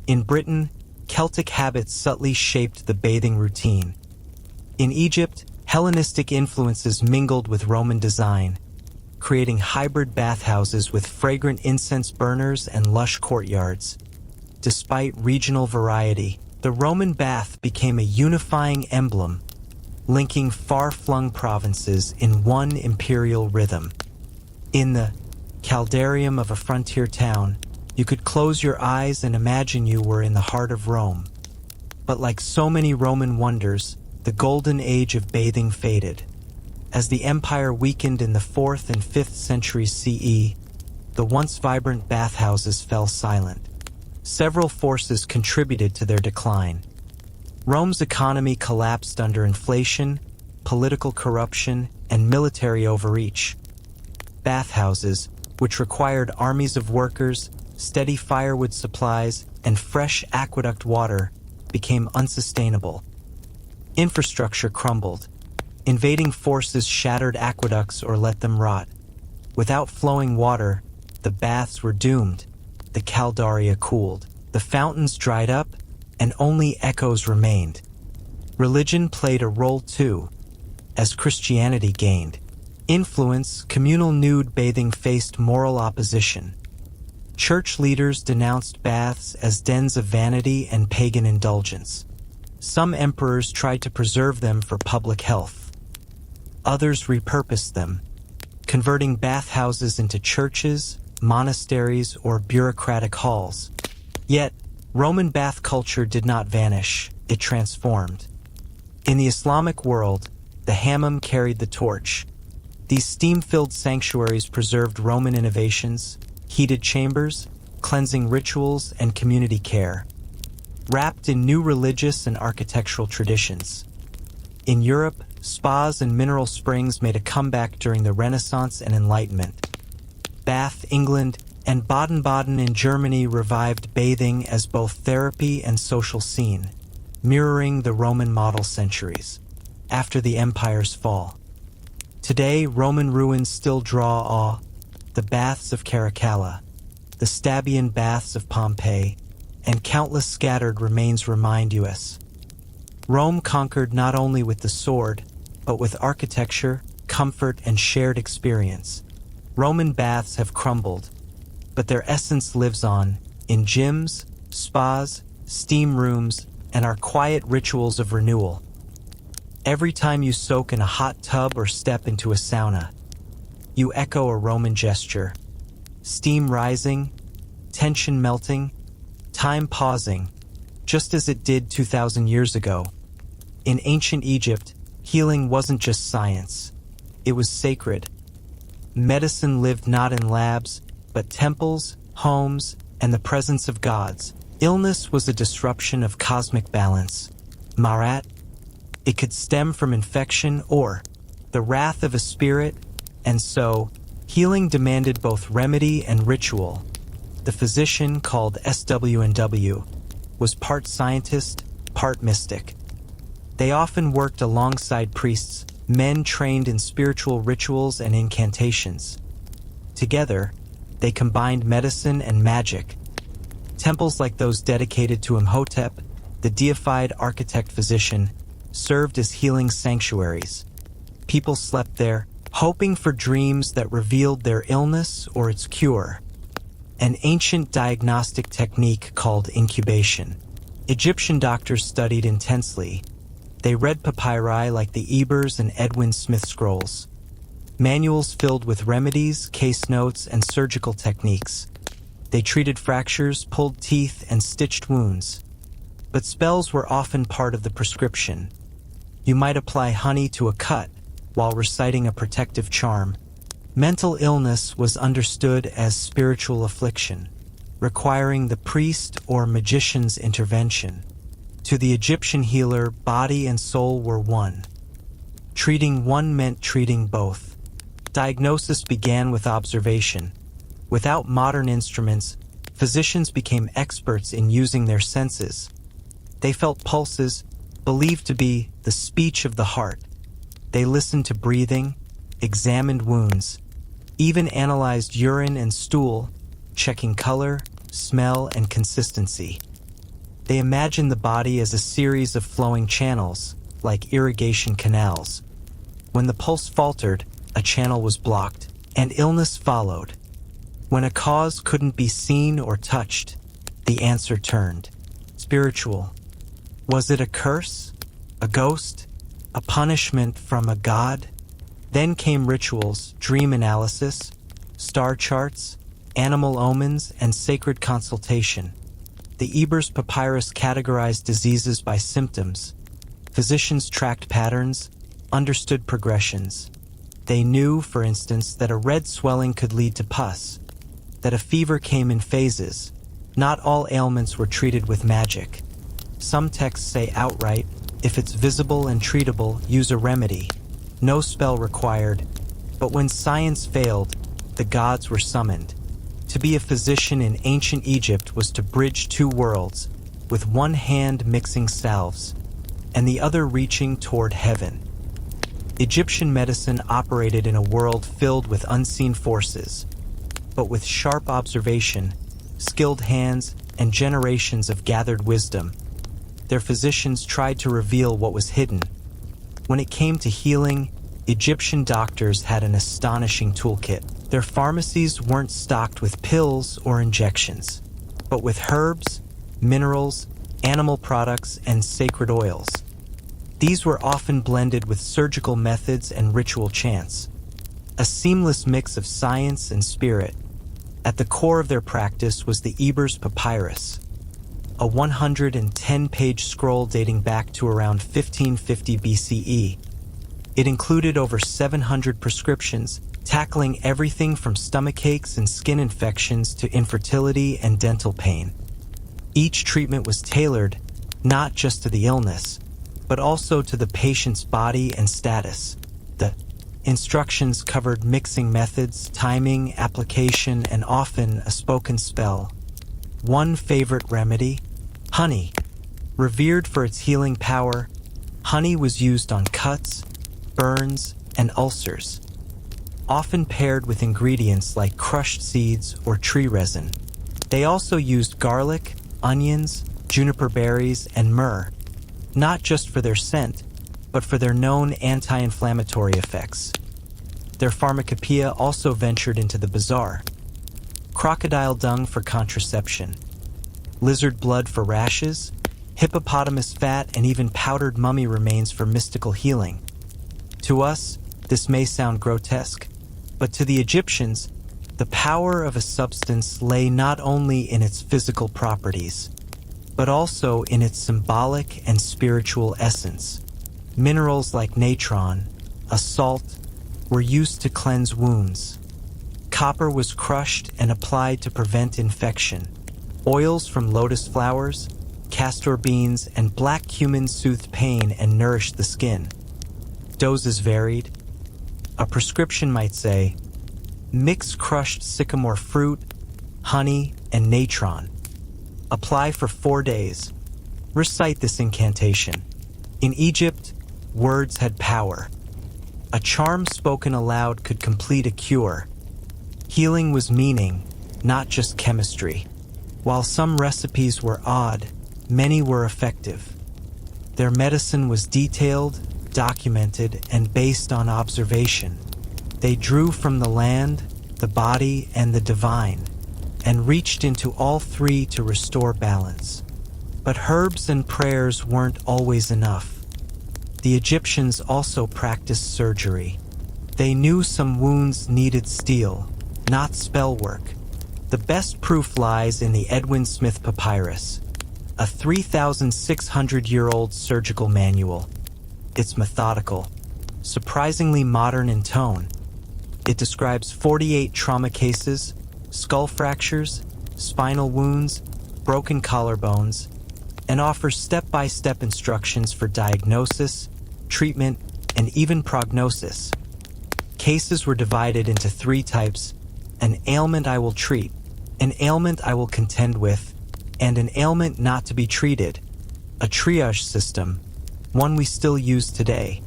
In Britain, Celtic habits subtly shaped the bathing routine. In Egypt, Hellenistic influences mingled with Roman design, creating hybrid bathhouses with fragrant incense burners and lush courtyards. Despite regional variety, the Roman bath became a unifying emblem, linking far-flung provinces in one imperial rhythm. In the caldarium of a frontier town, you could close your eyes and imagine you were in the heart of Rome. But like so many Roman wonders, the golden age of bathing faded. As the empire weakened in the 4th and 5th centuries CE, the once vibrant bathhouses fell silent. Several forces contributed to their decline. Rome's economy collapsed under inflation, political corruption, and military overreach. Bathhouses, which required armies of workers, steady firewood supplies, and fresh aqueduct water, became unsustainable. Infrastructure crumbled. Invading forces shattered aqueducts or let them rot. Without flowing water, the baths were doomed. The caldaria cooled. The fountains dried up, and only echoes remained. Religion played a role too, as Christianity gained influence. Communal nude bathing faced moral opposition. Church leaders denounced baths as dens of vanity and pagan indulgence. Some emperors tried to preserve them for public health. Others repurposed them, converting bathhouses into churches, monasteries, or bureaucratic halls. Yet, Roman bath culture did not vanish, it transformed. In the Islamic world, the hammam carried the torch. These steam-filled sanctuaries preserved Roman innovations, heated chambers, cleansing rituals, and community care, wrapped in new religious and architectural traditions. In Europe, spas and mineral springs made a comeback during the Renaissance and Enlightenment. Bath, England, and Baden-Baden in Germany revived bathing as both therapy and social scene, mirroring the Roman model centuries after the empire's fall. Today, Roman ruins still draw awe: the baths of Caracalla, the Stabian baths of Pompeii, and countless scattered remains remind us. Rome conquered not only with the sword, but with architecture, comfort, and shared experience. Roman baths have crumbled, but their essence lives on in gyms, spas, steam rooms, and our quiet rituals of renewal. Every time you soak in a hot tub or step into a sauna, you echo a Roman gesture. Steam rising, tension melting, time pausing, just as it did 2,000 years ago. In ancient Egypt, healing wasn't just science, it was sacred. Medicine lived not in labs, but temples, homes, and the presence of gods. Illness was a disruption of cosmic balance. Marat, it could stem from infection or the wrath of a spirit, and so, healing demanded both remedy and ritual. The physician, called SWNW, was part scientist, part mystic. They often worked alongside priests, men trained in spiritual rituals and incantations. Together, they combined medicine and magic. Temples like those dedicated to Imhotep, the deified architect-physician, served as healing sanctuaries. People slept there, hoping for dreams that revealed their illness or its cure. An ancient diagnostic technique called incubation. Egyptian doctors studied intensely. They read papyri like the Ebers and Edwin Smith scrolls, manuals filled with remedies, case notes, and surgical techniques. They treated fractures, pulled teeth, and stitched wounds. But spells were often part of the prescription. You might apply honey to a cut while reciting a protective charm. Mental illness was understood as spiritual affliction, requiring the priest or magician's intervention. To the Egyptian healer, body and soul were one. Treating one meant treating both. Diagnosis began with observation. Without modern instruments, physicians became experts in using their senses. They felt pulses, believed to be the speech of the heart. They listened to breathing, examined wounds, even analyzed urine and stool, checking color, smell, and consistency. They imagined the body as a series of flowing channels, like irrigation canals. When the pulse faltered, a channel was blocked, and illness followed. When a cause couldn't be seen or touched, the answer turned. Spiritual. Was it a curse? A ghost? A punishment from a god? Then came rituals, dream analysis, star charts, animal omens, and sacred consultation. The Ebers Papyrus categorized diseases by symptoms. Physicians tracked patterns, understood progressions. They knew, for instance, that a red swelling could lead to pus, that a fever came in phases. Not all ailments were treated with magic. Some texts say outright, if it's visible and treatable, use a remedy. No spell required. But when science failed, the gods were summoned. To be a physician in ancient Egypt was to bridge two worlds, with one hand mixing salves, and the other reaching toward heaven. Egyptian medicine operated in a world filled with unseen forces, but with sharp observation, skilled hands, and generations of gathered wisdom, their physicians tried to reveal what was hidden. When it came to healing, Egyptian doctors had an astonishing toolkit. Their pharmacies weren't stocked with pills or injections, but with herbs, minerals, animal products, and sacred oils. These were often blended with surgical methods and ritual chants, a seamless mix of science and spirit. At the core of their practice was the Ebers Papyrus, a 110-page scroll dating back to around 1550 BCE. It included over 700 prescriptions, tackling everything from stomachaches and skin infections to infertility and dental pain. Each treatment was tailored, not just to the illness, but also to the patient's body and status. The instructions covered mixing methods, timing, application, and often a spoken spell. One favorite remedy? Honey. Revered for its healing power, honey was used on cuts, burns, and ulcers, often paired with ingredients like crushed seeds or tree resin. They also used garlic, onions, juniper berries, and myrrh, not just for their scent, but for their known anti-inflammatory effects. Their pharmacopoeia also ventured into the bizarre. Crocodile dung for contraception, lizard blood for rashes, hippopotamus fat, and even powdered mummy remains for mystical healing. To us, this may sound grotesque, but to the Egyptians, the power of a substance lay not only in its physical properties, but also in its symbolic and spiritual essence. Minerals like natron, a salt, were used to cleanse wounds. Copper was crushed and applied to prevent infection. Oils from lotus flowers, castor beans, and black cumin soothed pain and nourished the skin. Doses varied. A prescription might say, mix crushed sycamore fruit, honey, and natron. Apply for 4 days. Recite this incantation. In Egypt, words had power. A charm spoken aloud could complete a cure. Healing was meaning, not just chemistry. While some recipes were odd, many were effective. Their medicine was detailed, documented, and based on observation. They drew from the land, the body, and the divine, and reached into all three to restore balance. But herbs and prayers weren't always enough. The Egyptians also practiced surgery. They knew some wounds needed steel, not spell work. The best proof lies in the Edwin Smith Papyrus, a 3,600-year-old surgical manual. It's methodical, surprisingly modern in tone. It describes 48 trauma cases, skull fractures, spinal wounds, broken collarbones, and offers step-by-step instructions for diagnosis, treatment, and even prognosis. Cases were divided into 3 types: an ailment I will treat, an ailment I will contend with, and an ailment not to be treated. A triage system, one we still use today.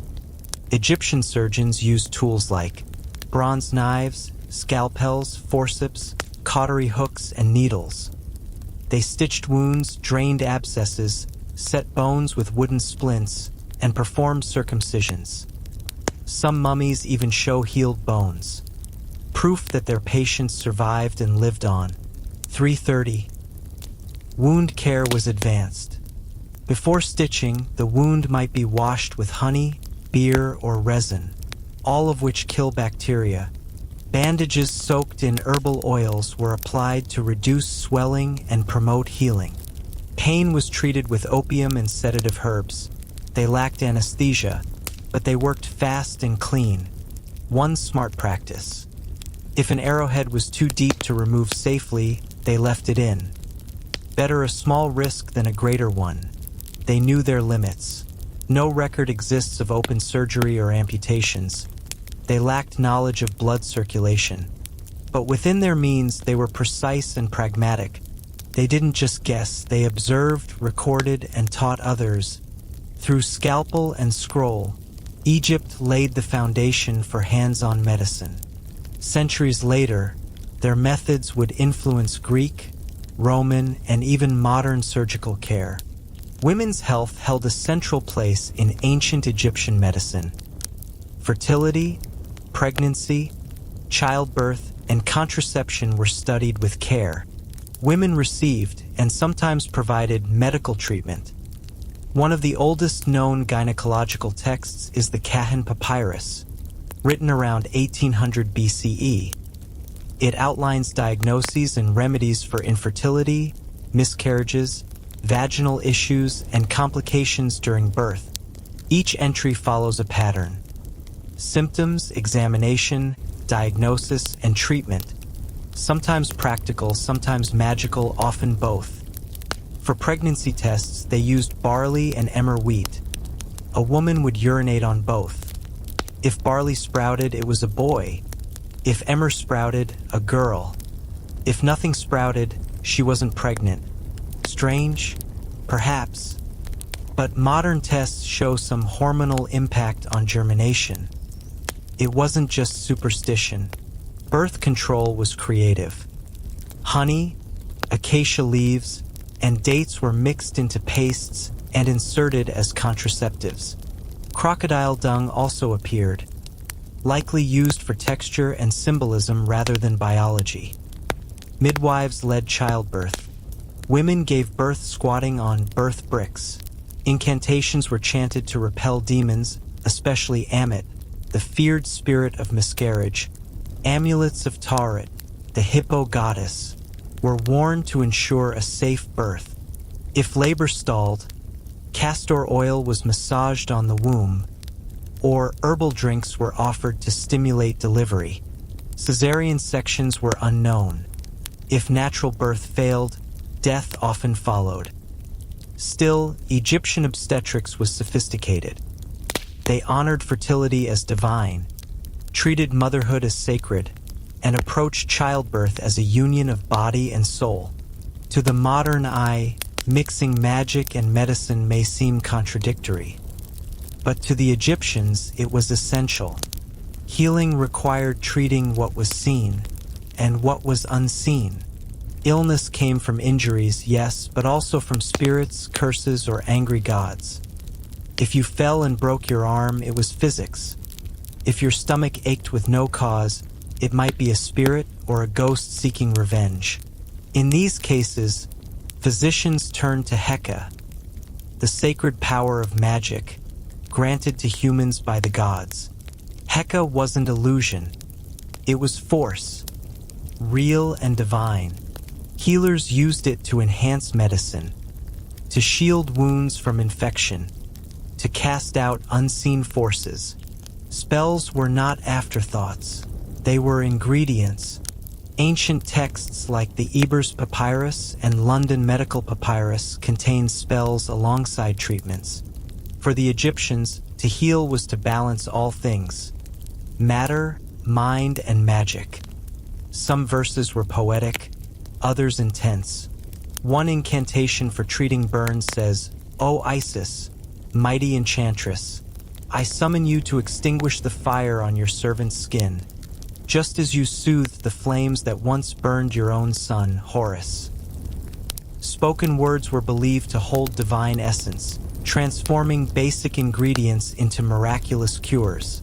Egyptian surgeons used tools like bronze knives, scalpels, forceps, cautery hooks, and needles. They stitched wounds, drained abscesses, set bones with wooden splints, and performed circumcisions. Some mummies even show healed bones, proof that their patients survived and lived on. 330. Wound care was advanced. Before stitching, the wound might be washed with honey, beer, or resin, all of which kill bacteria. Bandages soaked in herbal oils were applied to reduce swelling and promote healing. Pain was treated with opium and sedative herbs. They lacked anesthesia, but they worked fast and clean. One smart practice. If an arrowhead was too deep to remove safely, they left it in. Better a small risk than a greater one. they knew their limits. No record exists of open surgery or amputations. They lacked knowledge of blood circulation. But within their means, they were precise and pragmatic. They didn't just guess, they observed, recorded, and taught others. Through scalpel and scroll, Egypt laid the foundation for hands-on medicine. Centuries later, their methods would influence Greek, Roman, and even modern surgical care. Women's health held a central place in ancient Egyptian medicine. Fertility, pregnancy, childbirth, and contraception were studied with care. Women received, and sometimes provided, medical treatment. One of the oldest known gynecological texts is the Kahan Papyrus, written around 1800 BCE. It outlines diagnoses and remedies for infertility, miscarriages, vaginal issues, and complications during birth. Each entry follows a pattern: symptoms, examination, diagnosis, and treatment. Sometimes practical, sometimes magical, often both. For pregnancy tests, they used barley and emmer wheat. A woman would urinate on both. If barley sprouted, it was a boy. If emmer sprouted, a girl. If nothing sprouted, she wasn't pregnant. Strange? Perhaps. But modern tests show some hormonal impact on germination. It wasn't just superstition. Birth control was creative. Honey, acacia leaves, and dates were mixed into pastes and inserted as contraceptives. Crocodile dung also appeared, likely used for texture and symbolism rather than biology. Midwives led childbirth. Women gave birth squatting on birth bricks. Incantations were chanted to repel demons, especially Ammit, the feared spirit of miscarriage. Amulets of Tauret, the hippo goddess, were worn to ensure a safe birth. If labor stalled, castor oil was massaged on the womb, or herbal drinks were offered to stimulate delivery. Caesarean sections were unknown. If natural birth failed, death often followed. Still, Egyptian obstetrics was sophisticated. They honored fertility as divine, treated motherhood as sacred, and approached childbirth as a union of body and soul. To the modern eye, mixing magic and medicine may seem contradictory. But to the Egyptians, it was essential. Healing required treating what was seen and what was unseen. Illness came from injuries, yes, but also from spirits, curses, or angry gods. If you fell and broke your arm, it was physics. If your stomach ached with no cause, it might be a spirit or a ghost seeking revenge. In these cases, physicians turned to Heka, the sacred power of magic, granted to humans by the gods. Heka wasn't illusion. It was force, real and divine. Healers used it to enhance medicine, to shield wounds from infection, to cast out unseen forces. Spells were not afterthoughts. They were ingredients. Ancient texts like the Ebers Papyrus and London Medical Papyrus contained spells alongside treatments. For the Egyptians, to heal was to balance all things: matter, mind, and magic. Some verses were poetic, others intense. One incantation for treating burns says, "O Isis, mighty enchantress, I summon you to extinguish the fire on your servant's skin, just as you soothed the flames that once burned your own son, Horus." Spoken words were believed to hold divine essence, transforming basic ingredients into miraculous cures.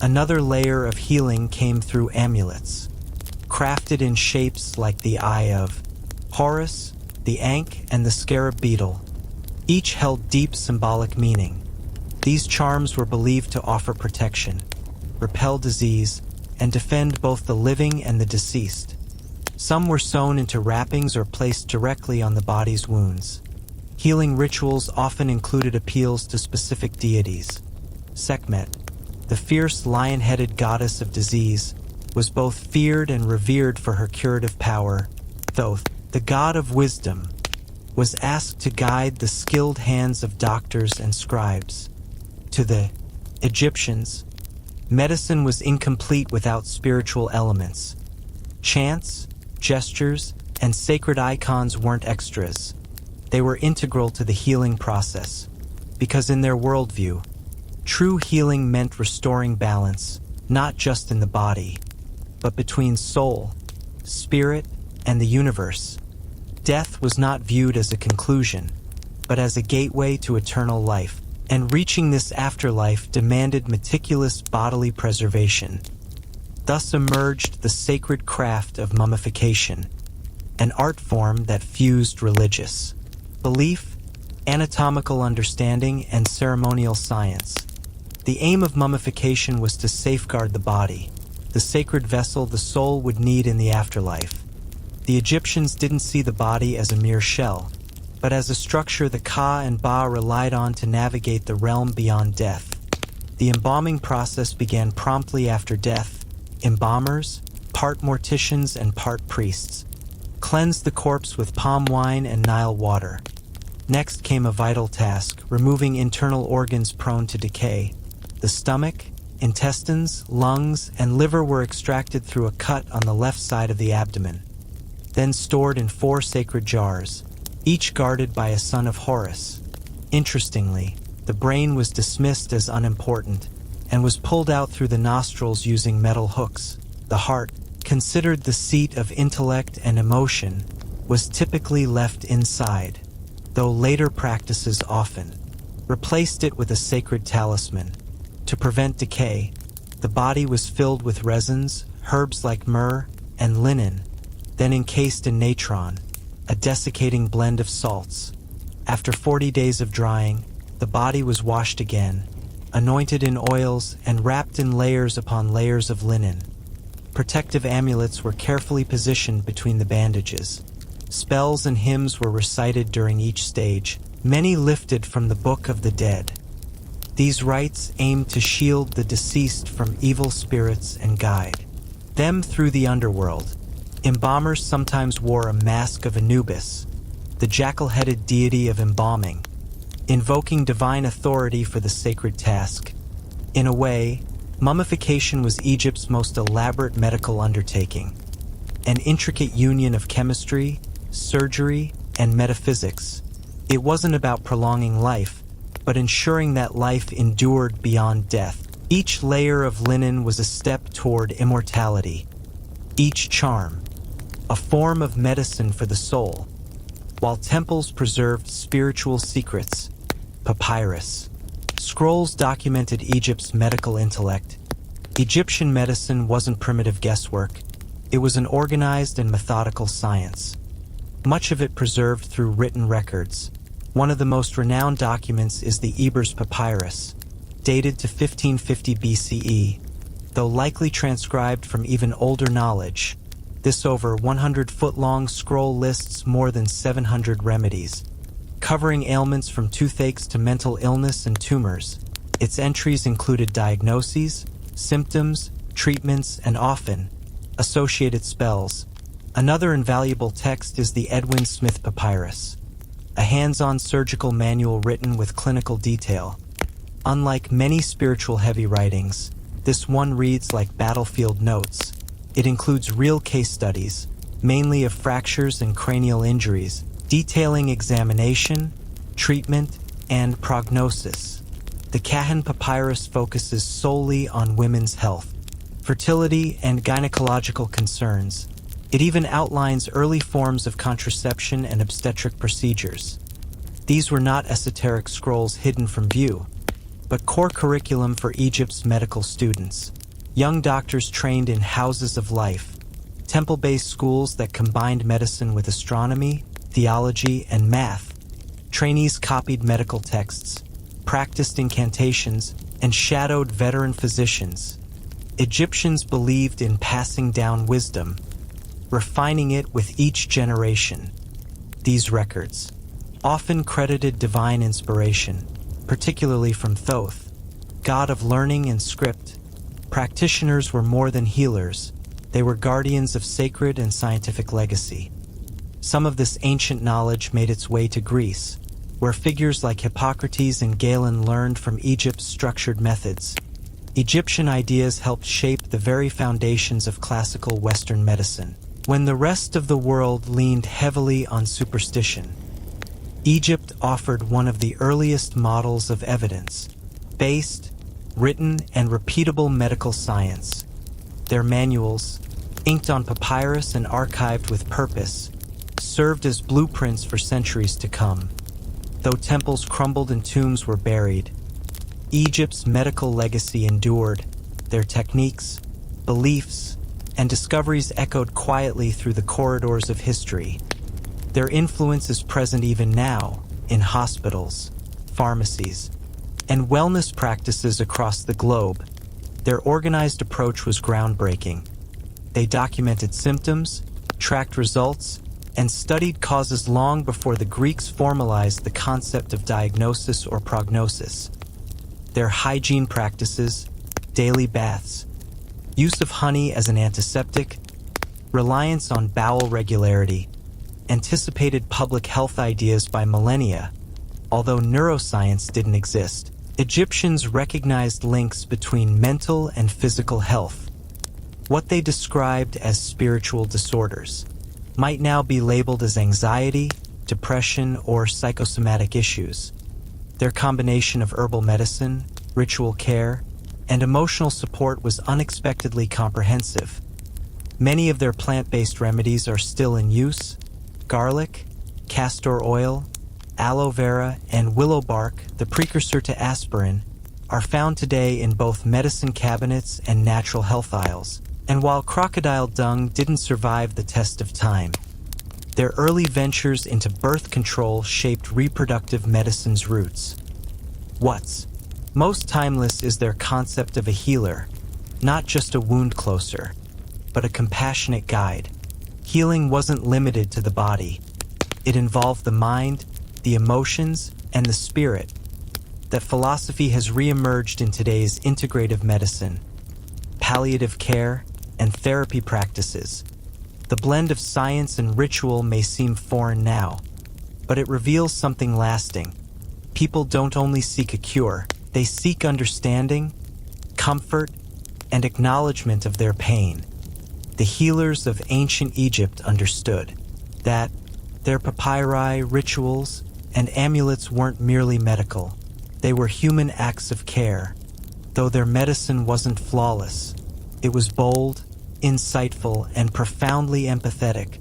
Another layer of healing came through amulets, crafted in shapes like the eye of Horus, the ankh, and the scarab beetle. Each held deep symbolic meaning. These charms were believed to offer protection, repel disease, and defend both the living and the deceased. Some were sewn into wrappings or placed directly on the body's wounds. Healing rituals often included appeals to specific deities. Sekhmet, the fierce lion-headed goddess of disease, was both feared and revered for her curative power. Thoth, the god of wisdom, was asked to guide the skilled hands of doctors and scribes. To the Egyptians, medicine was incomplete without spiritual elements. Chants, gestures, and sacred icons weren't extras. They were integral to the healing process, because in their worldview, true healing meant restoring balance, not just in the body, but between soul, spirit, and the universe. Death was not viewed as a conclusion, but as a gateway to eternal life, and reaching this afterlife demanded meticulous bodily preservation. Thus emerged the sacred craft of mummification, an art form that fused religious belief, anatomical understanding, and ceremonial science. The aim of mummification was to safeguard the body, the sacred vessel the soul would need in the afterlife. The Egyptians didn't see the body as a mere shell, but as a structure the Ka and Ba relied on to navigate the realm beyond death. The embalming process began promptly after death. Embalmers, part morticians and part priests, cleansed the corpse with palm wine and Nile water. Next came a vital task, removing internal organs prone to decay. The stomach, intestines, lungs, and liver were extracted through a cut on the left side of the abdomen, then stored in 4 sacred jars, each guarded by a son of Horus. Interestingly, the brain was dismissed as unimportant and was pulled out through the nostrils using metal hooks. The heart, considered the seat of intellect and emotion, was typically left inside, though later practices often replaced it with a sacred talisman. To prevent decay, the body was filled with resins, herbs like myrrh, and linen, then encased in natron, a desiccating blend of salts. After 40 days of drying, the body was washed again, anointed in oils and wrapped in layers upon layers of linen. Protective amulets were carefully positioned between the bandages. Spells and hymns were recited during each stage, many lifted from the Book of the Dead. These rites aimed to shield the deceased from evil spirits and guide them through the underworld. Embalmers sometimes wore a mask of Anubis, the jackal-headed deity of embalming, invoking divine authority for the sacred task. In a way, mummification was Egypt's most elaborate medical undertaking, an intricate union of chemistry, surgery, and metaphysics. It wasn't about prolonging life, but ensuring that life endured beyond death. Each layer of linen was a step toward immortality. Each charm, a form of medicine for the soul, while temples preserved spiritual secrets. Papyrus scrolls documented Egypt's medical intellect. Egyptian medicine wasn't primitive guesswork. It was an organized and methodical science, much of it preserved through written records. One of the most renowned documents is the Ebers Papyrus, dated to 1550 BCE, though likely transcribed from even older knowledge. This over 100-foot-long scroll lists more than 700 remedies, covering ailments from toothaches to mental illness and tumors. Its entries included diagnoses, symptoms, treatments, and often associated spells. Another invaluable text is the Edwin Smith Papyrus, a hands-on surgical manual written with clinical detail. Unlike many spiritual-heavy writings, this one reads like battlefield notes. It includes real case studies, mainly of fractures and cranial injuries, detailing examination, treatment, and prognosis. The Kahan Papyrus focuses solely on women's health, fertility, and gynecological concerns. It even outlines early forms of contraception and obstetric procedures. These were not esoteric scrolls hidden from view, but core curriculum for Egypt's medical students. Young doctors trained in houses of life, temple-based schools that combined medicine with astronomy, theology, and math. Trainees copied medical texts, practiced incantations, and shadowed veteran physicians. Egyptians believed in passing down wisdom, refining it with each generation. These records often credited divine inspiration, particularly from Thoth, god of learning and script. Practitioners were more than healers. They were guardians of sacred and scientific legacy. Some of this ancient knowledge made its way to Greece, where figures like Hippocrates and Galen learned from Egypt's structured methods. Egyptian ideas helped shape the very foundations of classical Western medicine. When the rest of the world leaned heavily on superstition, Egypt offered one of the earliest models of evidence-based, written, and repeatable medical science. Their manuals, inked on papyrus and archived with purpose, served as blueprints for centuries to come. Though temples crumbled and tombs were buried, Egypt's medical legacy endured. Their techniques, beliefs, and discoveries echoed quietly through the corridors of history. Their influence is present even now in hospitals, pharmacies, and wellness practices across the globe. Their organized approach was groundbreaking. They documented symptoms, tracked results, and studied causes long before the Greeks formalized the concept of diagnosis or prognosis. Their hygiene practices, daily baths, use of honey as an antiseptic, reliance on bowel regularity, anticipated public health ideas by millennia. Although neuroscience didn't exist, Egyptians recognized links between mental and physical health. What they described as spiritual disorders might now be labeled as anxiety, depression, or psychosomatic issues. Their combination of herbal medicine, ritual care, and emotional support was unexpectedly comprehensive. Many of their plant-based remedies are still in use. Garlic, castor oil, aloe vera, and willow bark, the precursor to aspirin, are found today in both medicine cabinets and natural health aisles. And while crocodile dung didn't survive the test of time, their early ventures into birth control shaped reproductive medicine's roots. What's most timeless is their concept of a healer, not just a wound closer, but a compassionate guide. Healing wasn't limited to the body. It involved the mind, the emotions, and the spirit. That philosophy has reemerged in today's integrative medicine, palliative care, and therapy practices. The blend of science and ritual may seem foreign now, but it reveals something lasting. People don't only seek a cure, they seek understanding, comfort, and acknowledgement of their pain. The healers of ancient Egypt understood that their papyri, rituals, and amulets weren't merely medical. They were human acts of care. Though their medicine wasn't flawless, it was bold, insightful, and profoundly empathetic.